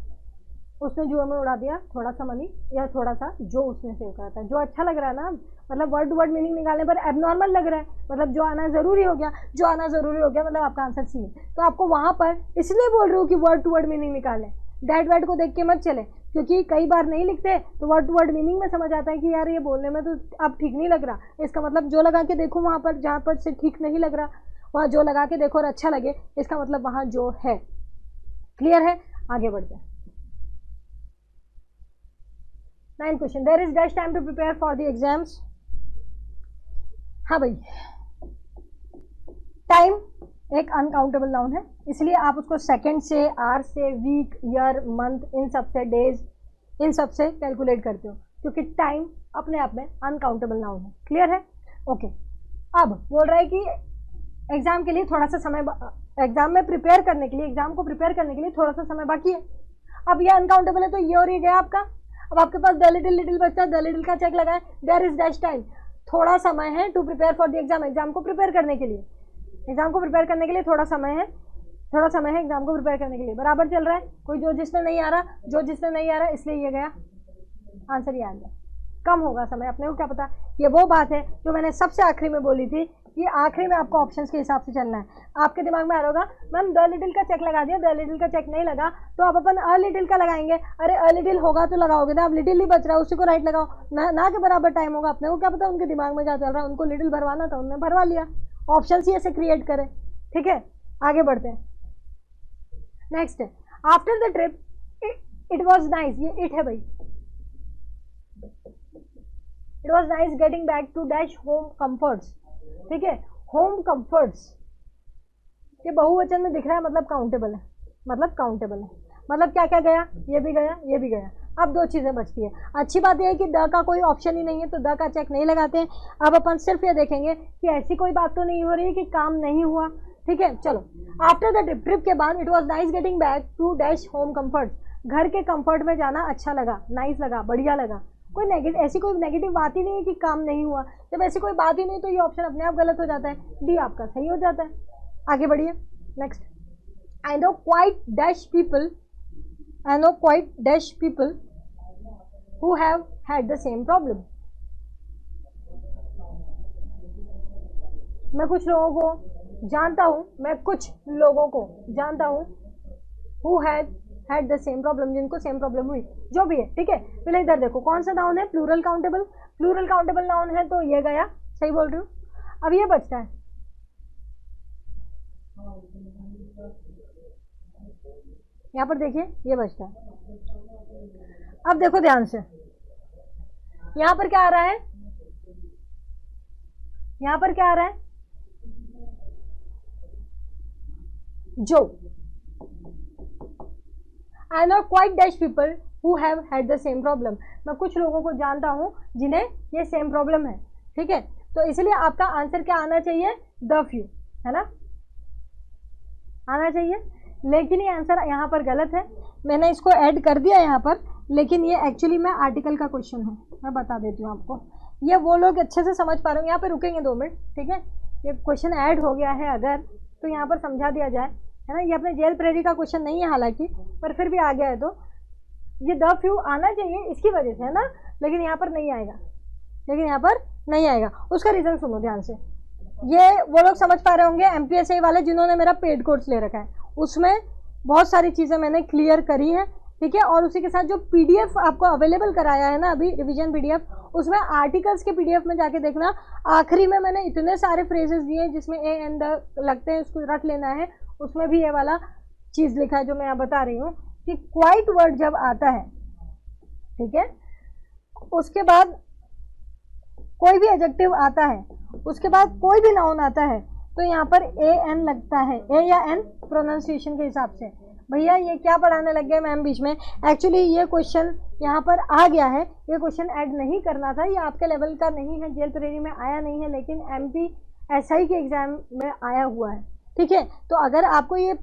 Speaker 1: उसने जुए में उड़ा दिया थोड़ा सा मनी, या थोड़ा सा जो उसने सेव करा था। जो अच्छा लग रहा है ना, मतलब वर्ड टू वर्ड मीनिंग निकालने पर एबनॉर्मल लग रहा है, मतलब जो आना जरूरी हो गया, जो आना जरूरी हो गया, मतलब आपका आंसर सी है। तो आपको वहां पर इसलिए बोल रही हूँ कि वर्ड टू वर्ड मीनिंग निकालें, दैट वर्ड को देख के मत चले, क्योंकि कई बार नहीं लिखते तो वर्ड टू वर्ड मीनिंग में समझ आता है कि यार ये बोलने में तो अब ठीक नहीं लग रहा। इसका मतलब जो लगा के देखो वहां पर, जहां पर से ठीक नहीं लग रहा वहां जो लगा के देखो और अच्छा लगे, इसका मतलब वहां जो है। क्लियर है, आगे बढ़ते हैं। 9th question, there is dash time to prepare for the exams. हाँ भाई, टाइम एक अनकाउंटेबल नाउन है, इसलिए आप उसको सेकंड से, आवर से, वीक, ईयर, मंथ, इन सब से, डेज, इन सब से कैलकुलेट करते हो, क्योंकि टाइम अपने आप में अनकाउंटेबल नाउन है। क्लियर है, ओके। अब बोल रहा है कि एग्जाम के लिए थोड़ा सा समय, एग्जाम में प्रिपेयर करने के लिए, एग्जाम को प्रिपेयर करने के लिए थोड़ा सा समय बाकी है। अब ये अनकाउंटेबल है तो ये और ये गया आपका। अब आपके पास द लिटिल, लिटिल बचता है, द लिटिल का चेक लगाए, देयर इज डैश टाइम, थोड़ा समय है to prepare for the exam, exam को प्रिपेयर करने के लिए, एग्जाम को प्रिपेयर करने के लिए थोड़ा समय है, थोड़ा समय है एग्जाम को प्रिपेयर करने के लिए। बराबर चल रहा है, कोई जो जिसने नहीं आ रहा, जो जिसने नहीं आ रहा, इसलिए ये गया, आंसर ये आ गया। कम होगा समय, अपने को क्या पता। ये वो बात है जो मैंने सबसे आखिरी में बोली थी कि आखिरी में आपको ऑप्शंस के हिसाब से चलना है। आपके दिमाग में आ रहा होगा मैम द लिटिल का चेक लगा दिया, द लिटिल का चेक नहीं लगा, तो अब अपन अ लिटिल का लगाएंगे। अरे अ लिटिल होगा तो लगाओगे ना, अब लिटिल ही बच रहा है, उसी को राइट लगाओ ना के बराबर टाइम होगा। अपने को क्या पता उनके दिमाग में क्या चल रहा है, उनको लिटिल भरवाना था, उन्होंने भरवा लिया। ऑप्शन ही ऐसे क्रिएट करें, ठीक है। आगे बढ़ते हैं, नेक्स्ट है after the trip it was nice, ये इट है भाई। It was nice getting back to dash home comforts, ठीक है। होम कम्फर्ट्स ये बहुवचन में दिख रहा है, मतलब काउंटेबल है, मतलब काउंटेबल है, मतलब क्या क्या गया, ये भी गया, ये भी गया। अब 2 चीजें बचती है। अच्छी बात यह है कि द का कोई ऑप्शन ही नहीं है, तो द का चेक नहीं लगाते हैं। अब अपन सिर्फ ये देखेंगे कि ऐसी कोई बात तो नहीं हो रही कि काम नहीं हुआ, ठीक है। चलो, आफ्टर द ट्रिप, ट्रिप के बाद it was nice getting back to dash home comfort, घर के कंफर्ट में जाना अच्छा लगा, नाइस लगा, बढ़िया लगा। कोई नेगेटिव, ऐसी कोई नेगेटिव बात ही नहीं है कि काम नहीं हुआ। जब ऐसी कोई बात ही नहीं तो ये ऑप्शन अपने आप गलत हो जाता है, डी आपका सही हो जाता है। आगे बढ़िए, next. I know quite dash people, I know quite dash people who have had the same problem. मैं कुछ लोगों को जानता हूं, मैं कुछ लोगों को जानता हूं who had the same problem, जिनको सेम प्रॉब्लम हुई, जो भी है, ठीक है। पहले इधर देखो कौन सा नाउन है, plural countable, plural countable noun है तो ये गया, सही बोल रही हूँ। अब ये बचता है, यहाँ पर देखिए ये बचता है। अब देखो ध्यान से, यहां पर क्या आ रहा है, यहां पर क्या आ रहा है, जो I know quite dash people who have had the same problem, मैं कुछ लोगों को जानता हूं जिन्हें ये सेम प्रॉब्लम है, ठीक है। तो इसलिए आपका आंसर क्या आना चाहिए, द फ्यू, है ना, आना चाहिए। लेकिन ये आंसर यहाँ पर गलत है, मैंने इसको ऐड कर दिया यहाँ पर, लेकिन ये एक्चुअली में आर्टिकल का क्वेश्चन है, मैं बता देती हूँ आपको। ये वो लोग अच्छे से समझ पा रहे हो, यहाँ पे रुकेंगे 2 मिनट, ठीक है। ये क्वेश्चन ऐड हो गया है अगर, तो यहाँ पर समझा दिया जाए, है ना। ये अपने जेल प्रेरी का क्वेश्चन नहीं है हालांकि, पर फिर भी आ गया है, तो ये द फ्यू आना चाहिए इसकी वजह से, है ना, लेकिन यहाँ पर नहीं आएगा, लेकिन यहाँ पर नहीं आएगा। उसका रीजन सुनो ध्यान से, ये वो लोग समझ पा रहे होंगे MPSI वाले जिन्होंने मेरा पेड कोर्स ले रखा है, उसमें बहुत सारी चीज़ें मैंने क्लियर करी है, ठीक है। और उसी के साथ जो PDF आपको अवेलेबल कराया है ना अभी, रिवीजन PDF, उसमें आर्टिकल्स के PDF में जाके देखना, आखिरी में मैंने इतने सारे फ्रेजेस दिए हैं जिसमें ए एंड द लगते हैं, उसको रख लेना है, उसमें भी ये वाला चीज़ लिखा है जो मैं यहाँ बता रही हूँ कि क्वाइट वर्ड जब आता है, ठीक है, उसके बाद कोई भी एडजेक्टिव आता है, उसके बाद कोई भी नाउन आता है, तो यहाँ पर AN लगता है, A या N प्रोनाउंसिएशन के हिसाब से। भैया ये क्या पढ़ाने लग गए मैम बीच में, एक्चुअली ये क्वेश्चन यहाँ पर आ गया है, ये क्वेश्चन ऐड नहीं करना था, ये आपके लेवल का नहीं है, जेल प्रेरी में आया नहीं है, लेकिन MPSI के एग्जाम में आया हुआ है, ठीक है। तो अगर आपको ये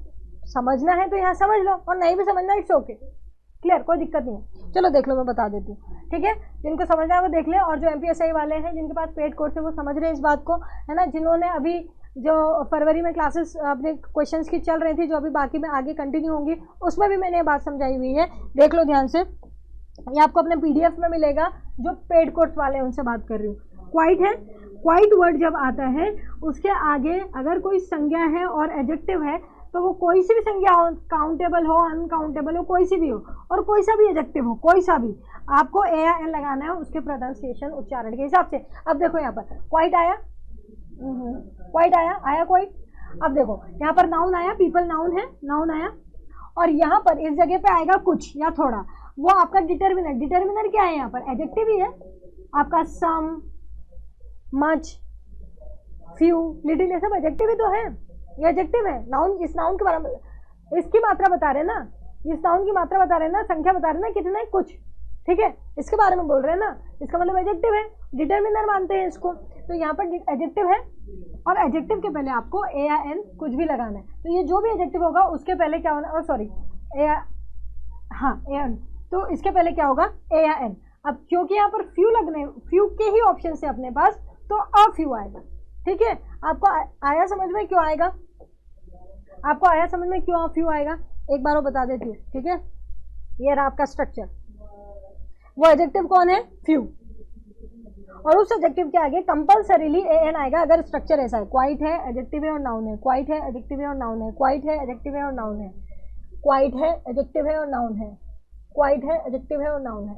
Speaker 1: समझना है तो यहाँ समझ लो, और नहीं भी समझना इट्स ओके, क्लियर, कोई दिक्कत नहीं है। चलो देख लो, मैं बता देती हूँ, ठीक है। जिनको समझना है वो देख ले, और जो MPSI वाले हैं जिनके पास पेड कोर्स है वो समझ रहे हैं इस बात को, है ना। जिन्होंने अभी जो फरवरी में क्लासेस अपने क्वेश्चंस की चल रही थी, जो अभी बाकी में आगे कंटिन्यू होंगी, उसमें भी मैंने ये बात समझाई हुई है, देख लो ध्यान से। ये आपको अपने PDF में मिलेगा, जो पेड कोर्स वाले हैं उनसे बात कर रही हूँ। क्वाइट है, क्वाइट वर्ड जब आता है उसके आगे अगर कोई संज्ञा है और एडजेक्टिव है, तो वो कोई सी भी संज्ञा हो, काउंटेबल हो, अनकाउंटेबल हो, कोई सी भी हो, और कोई सा भी एडजेक्टिव हो, कोई सा भी, आपको A या N लगाना है उसके प्रोनाउंसिएशन उच्चारण के हिसाब से। अब देखो यहाँ पर क्वाइट आया, क्वाइट आया क्वाइट। अब देखो यहाँ पर नाउन आया, पीपल नाउन है, नाउन आया, और यहाँ पर इस जगह पे आएगा कुछ या थोड़ा, वो आपका डिटर्मिनर, डिटर्मिनर क्या है यहाँ पर, एडजेक्टिव ही है आपका, सम, मच, फ्यू, लिटिल, ये सब एडजेक्टिव ही तो है, ये एडजेक्टिव है। नाउन, इस नाउन के बारे में, इसकी मात्रा बता रहे हैं ना, इस नाउन की मात्रा बता रहे हैं ना, संख्या बता रहे हैं ना, कितना है, कुछ, ठीक है, इसके बारे में बोल रहे हैं ना, इसका मतलब एडजेक्टिव है, डिटर्मिनर मानते हैं इसको। तो यहाँ पर एडजेक्टिव है, और एडजेक्टिव के पहले आपको A या N कुछ भी लगाना है, तो ये जो भी एडजेक्टिव होगा उसके पहले क्या होना, और सॉरी हाँ N, तो इसके पहले क्या होगा, A या N। अब क्योंकि यहाँ पर फ्यू लगने, फ्यू के ही ऑप्शन है अपने पास, तो अ फ्यू आएगा, ठीक है। आपको आया समझ में क्यों आएगा, आपको आया समझ में क्यों फ्यू आएगा, एक बार वो बता देती हूँ, ठीक है। ये रहा आपका स्ट्रक्चर, वो एडजेक्टिव कौन है, फ्यू, और उस एडजेक्टिव के आगे कंपल्सरीली AN आएगा अगर स्ट्रक्चर ऐसा है, क्वाइट है, एडजेक्टिव है और नाउन है, क्वाइट है, एडजेक्टिव है और नाउन है, क्वाइट है, एडजेक्टिव है और नाउन है, क्वाइट है, एडजेक्टिव है और नाउन है, क्वाइट है, एडजेक्टिव है और नाउन है,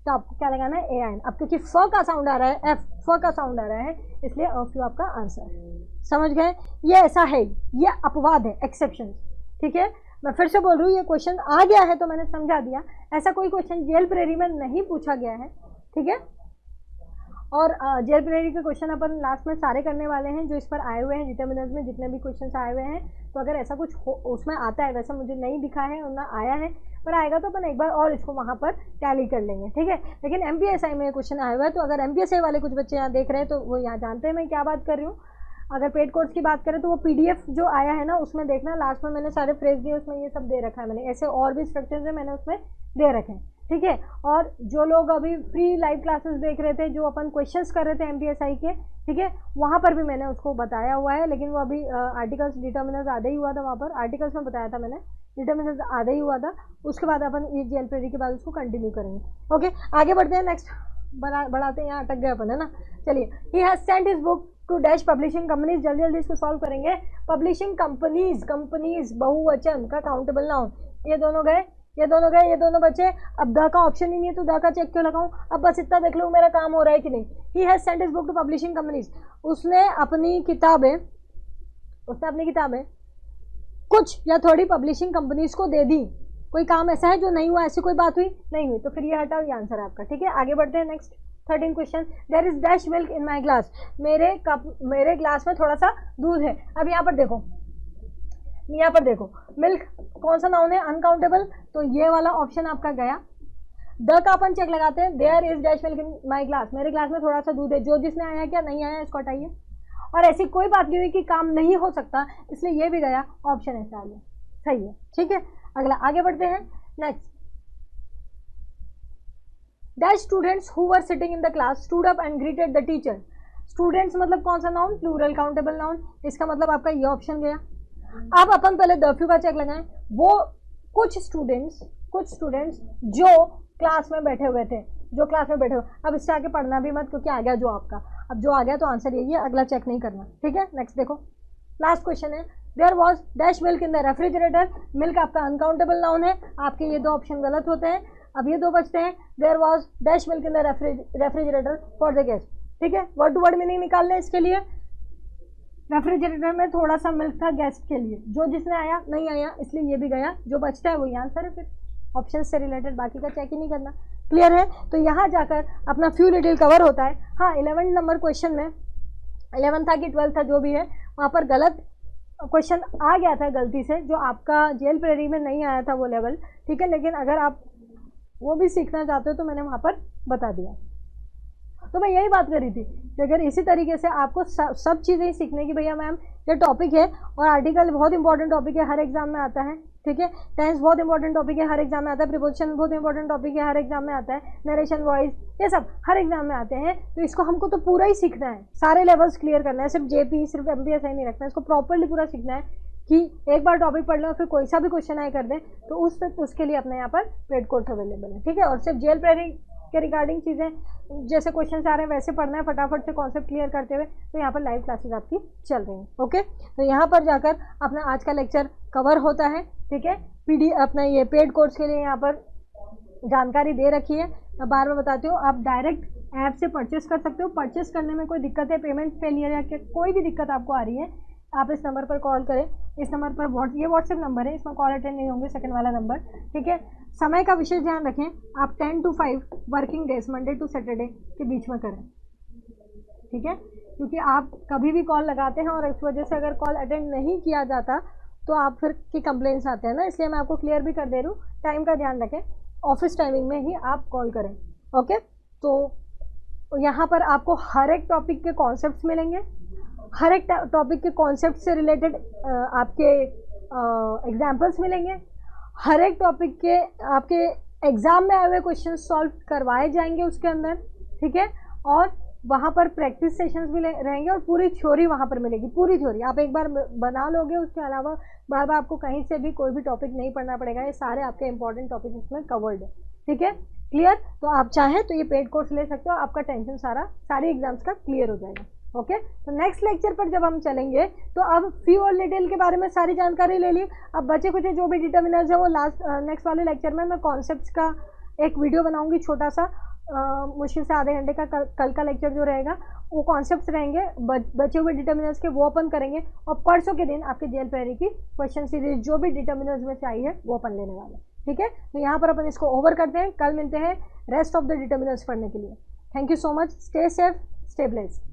Speaker 1: तो आपको क्या लगाना है, AN। अब क्योंकि फ का साउंड आ रहा है, फ का साउंड आ रहा है, इसलिए फ्यू आपका आंसर है, समझ गए। ये ऐसा है, ये अपवाद है, एक्सेप्शन, ठीक है। मैं फिर से बोल रही हूँ, ये क्वेश्चन आ गया है तो मैंने समझा दिया, ऐसा कोई क्वेश्चन जेल प्रेरी में नहीं पूछा गया है, ठीक है। और जेल प्रेरी के क्वेश्चन अपन लास्ट में सारे करने वाले हैं जो इस पर आए हुए हैं, डिटर्मिनर्स में जितने भी क्वेश्चन आए हुए हैं, तो अगर ऐसा कुछ उसमें आता है, वैसा मुझे नहीं दिखा है और ना आया है, पर आएगा तो अपन एक बार और इसको वहाँ पर टैली कर लेंगे, ठीक है। लेकिन MPSI में क्वेश्चन आया हुआ है, तो अगर MPSI वाले कुछ बच्चे यहाँ देख रहे हैं तो वो यहाँ जानते हैं मैं क्या बात कर रही हूँ। अगर पेड कोर्स की बात करें तो वो PDF जो आया है ना, उसमें देखना, लास्ट में मैंने सारे फ्रेज दिए, उसमें ये सब दे रखा है मैंने, ऐसे और भी स्ट्रक्चर्स है मैंने उसमें दे रखे हैं, ठीक है। और जो लोग अभी फ्री लाइव क्लासेस देख रहे थे, जो अपन क्वेश्चंस कर रहे थे MPSI के, ठीक है, वहाँ पर भी मैंने उसको बताया हुआ है, लेकिन वो अभी आर्टिकल्स डिटर्मिनर्स आधा ही हुआ था, वहाँ पर आर्टिकल्स में बताया था मैंने, डिटर्मिनर्स आधा ही हुआ था, उसके बाद अपन ये जेल प्रेरी के बाद उसको कंटिन्यू करेंगे। ओके, आगे बढ़ते हैं, नेक्स्ट बढ़ाते हैं, यहाँ अटक गए अपन, है ना। चलिए, he has sent his book to dash publishing companies, जल्दी जल्दी इसको सॉल्व करेंगे। पब्लिशिंग कंपनीज, कंपनीज बहुवचन का काउंटेबल नाउन, ये दोनों गए, ये दोनों गए, ये दोनों बचे। अब द का ऑप्शन ही नहीं है तो द का चेक क्यों लगाऊं, अब बस इतना देख लो मेरा काम हो रहा है कि नहीं। He has sent his book to publishing companies, उसने अपनी किताबें कुछ या थोड़ी पब्लिशिंग कंपनीज को दे दी, कोई काम ऐसा है जो नहीं हुआ, ऐसी कोई बात हुई नहीं हुई, तो फिर ये हटाओ, ये आंसर है आपका। ठीक है, आगे बढ़ते हैं next 13 question. There is dash milk in my glass, मेरे ग्लास में थोड़ा सा दूध है। अब यहाँ पर देखो, मिल्क कौन सा नाउन है, अनकाउंटेबल, तो ये वाला ऑप्शन आपका गया। द का अपन चेक लगाते हैं, there is dash milk in my glass, मेरे ग्लास में थोड़ा सा दूध है, जो जिसने आया क्या, नहीं आया, इसको हटाइए। और ऐसी कोई बात नहीं हुई कि काम नहीं हो सकता, इसलिए ये भी गया, ऑप्शन ऐसा आ गया, सही है। ठीक है, अगला आगे बढ़ते हैं next. Dash students who were sitting in the class stood up and greeted the teacher. Students मतलब कौन सा नाउन, प्लूरल काउंटेबल नाउन, इसका मतलब आपका ये ऑप्शन गया। अब अपन पहले द फ्यू का चेक लगाएं, वो कुछ स्टूडेंट्स जो क्लास में बैठे हुए थे, अब इससे आगे पढ़ना भी मत, क्योंकि आ गया जो आपका, अब जो आ गया तो आंसर यही है, अगला चेक नहीं करना। ठीक है, नेक्स्ट देखो, लास्ट क्वेश्चन है, there was dash milk in the refrigerator. Milk आपका अनकाउंटेबल नाउन है, आपके ये दो ऑप्शन गलत होते हैं, अब ये दो बचते हैं। There was dash milk in the refrigerator for the guest. ठीक है, वर्ड टू वर्ड मीनिंग निकालने इसके लिए, रेफ्रिजरेटर में थोड़ा सा मिल्क था गेस्ट के लिए, जो जिसने आया नहीं आया, इसलिए ये भी गया, जो बचता है वही आंसर है, फिर ऑप्शन से रिलेटेड बाकी का चेक ही नहीं करना। क्लियर है, तो यहाँ जाकर अपना फ्यू डिटेल कवर होता है। हाँ, 11 नंबर क्वेश्चन में, 11 था कि 12 था, जो भी है, वहाँ पर गलत क्वेश्चन आ गया था गलती से, जो आपका जेल प्रेरी में नहीं आया था वो लेवल। ठीक है, लेकिन अगर आप वो भी सीखना चाहते हो तो मैंने वहाँ पर बता दिया। तो मैं यही बात कर रही थी कि अगर इसी तरीके से आपको सब चीज़ें सीखने की, भैया मैम ये टॉपिक है, और आर्टिकल बहुत इंपॉर्टेंट टॉपिक है, हर एग्जाम में आता है। ठीक है, टेंस बहुत इंपॉर्टेंट टॉपिक है, हर एग्जाम में आता है। प्रीपोजिशन बहुत इंपॉर्टेंट टॉपिक है, हर एग्जाम में आता है। नरेशन, वॉइस, ये सब हर एग्जाम में आते हैं, तो इसको हमको तो पूरा ही सीखना है, सारे लेवल्स क्लियर करना है, सिर्फ जेपी सिर्फ एमपीएस नहीं रखना है, इसको प्रॉपरली पूरा सीखना है कि एक बार टॉपिक पढ़ लें और फिर कोई सा भी क्वेश्चन आए कर दें, तो उसके लिए अपने यहाँ पर पेड कोर्स अवेलेबल है। ठीक है, और सिर्फ जेल प्रेरी के रिगार्डिंग चीज़ें, जैसे क्वेश्चन आ रहे हैं वैसे पढ़ना है, फटाफट से कॉन्सेप्ट क्लियर करते हुए, तो यहाँ पर लाइव क्लासेस आपकी चल रही हैं। ओके, तो यहाँ पर जाकर अपना आज का लेक्चर कवर होता है। ठीक है, अपना ये पेड कोर्स के लिए यहाँ पर जानकारी दे रखी है, मैं बार बार बताती हूँ, आप डायरेक्ट ऐप से परचेस कर सकते हो। परचेस करने में कोई दिक्कत है, पेमेंट फेलियर या कोई भी दिक्कत आपको आ रही है, आप इस नंबर पर कॉल करें। इस नंबर पर ये व्हाट्सएप नंबर है, इसमें कॉल अटेंड नहीं होंगे, सेकंड वाला नंबर। ठीक है, समय का विशेष ध्यान रखें, आप 10 to 5 working days, Monday to Saturday के बीच में करें। ठीक है, क्योंकि आप कभी भी कॉल लगाते हैं और इस वजह से अगर कॉल अटेंड नहीं किया जाता तो आप फिर की कंप्लेंट्स आते हैं ना, इसलिए मैं आपको क्लियर भी कर दे रही हूँ, टाइम का ध्यान रखें, ऑफिस टाइमिंग में ही आप कॉल करें। ओके, तो यहाँ पर आपको हर एक टॉपिक के कॉन्सेप्ट्स मिलेंगे, हर एक टॉपिक के कॉन्सेप्ट से रिलेटेड आपके एग्जाम्पल्स मिलेंगे, हर एक टॉपिक के आपके एग्जाम में आए हुए क्वेश्चन सॉल्व करवाए जाएंगे उसके अंदर। ठीक है, और वहाँ पर प्रैक्टिस सेशंस भी रहेंगे और पूरी थ्योरी वहाँ पर मिलेगी, पूरी थ्योरी आप एक बार बना लोगे, उसके अलावा बार बार आपको कहीं से भी कोई भी टॉपिक नहीं पढ़ना पड़ेगा, ये सारे आपके इंपॉर्टेंट टॉपिक इसमें कवर्ड है। ठीक है, क्लियर, तो आप चाहें तो ये पेड कोर्स ले सकते हो, आपका टेंशन सारी एग्जाम्स का क्लियर हो जाएगा। ओके, तो नेक्स्ट लेक्चर पर जब हम चलेंगे तो अब फ्यू और लिटिल के बारे में सारी जानकारी ले ली, अब बचे कुछ जो भी डिटर्मिनर्स है वो नेक्स्ट वाले लेक्चर में मैं कॉन्सेप्ट्स का एक वीडियो बनाऊंगी छोटा सा, मुश्किल से आधे घंटे का। कल का लेक्चर जो रहेगा वो कॉन्सेप्ट्स रहेंगे, बचे हुए डिटर्मिनर्स के वो अपन करेंगे, और परसों के दिन आपके जेल प्रेरी की क्वेश्चन सीरीज जो भी डिटर्मिनर्स में चाहिए वो अपन लेने वाले। ठीक है, तो यहाँ पर अपन इसको ओवर करते हैं, कल मिलते हैं रेस्ट ऑफ द डिटर्मिनर्स पढ़ने के लिए। Thank you so much, stay safe, stay blessed.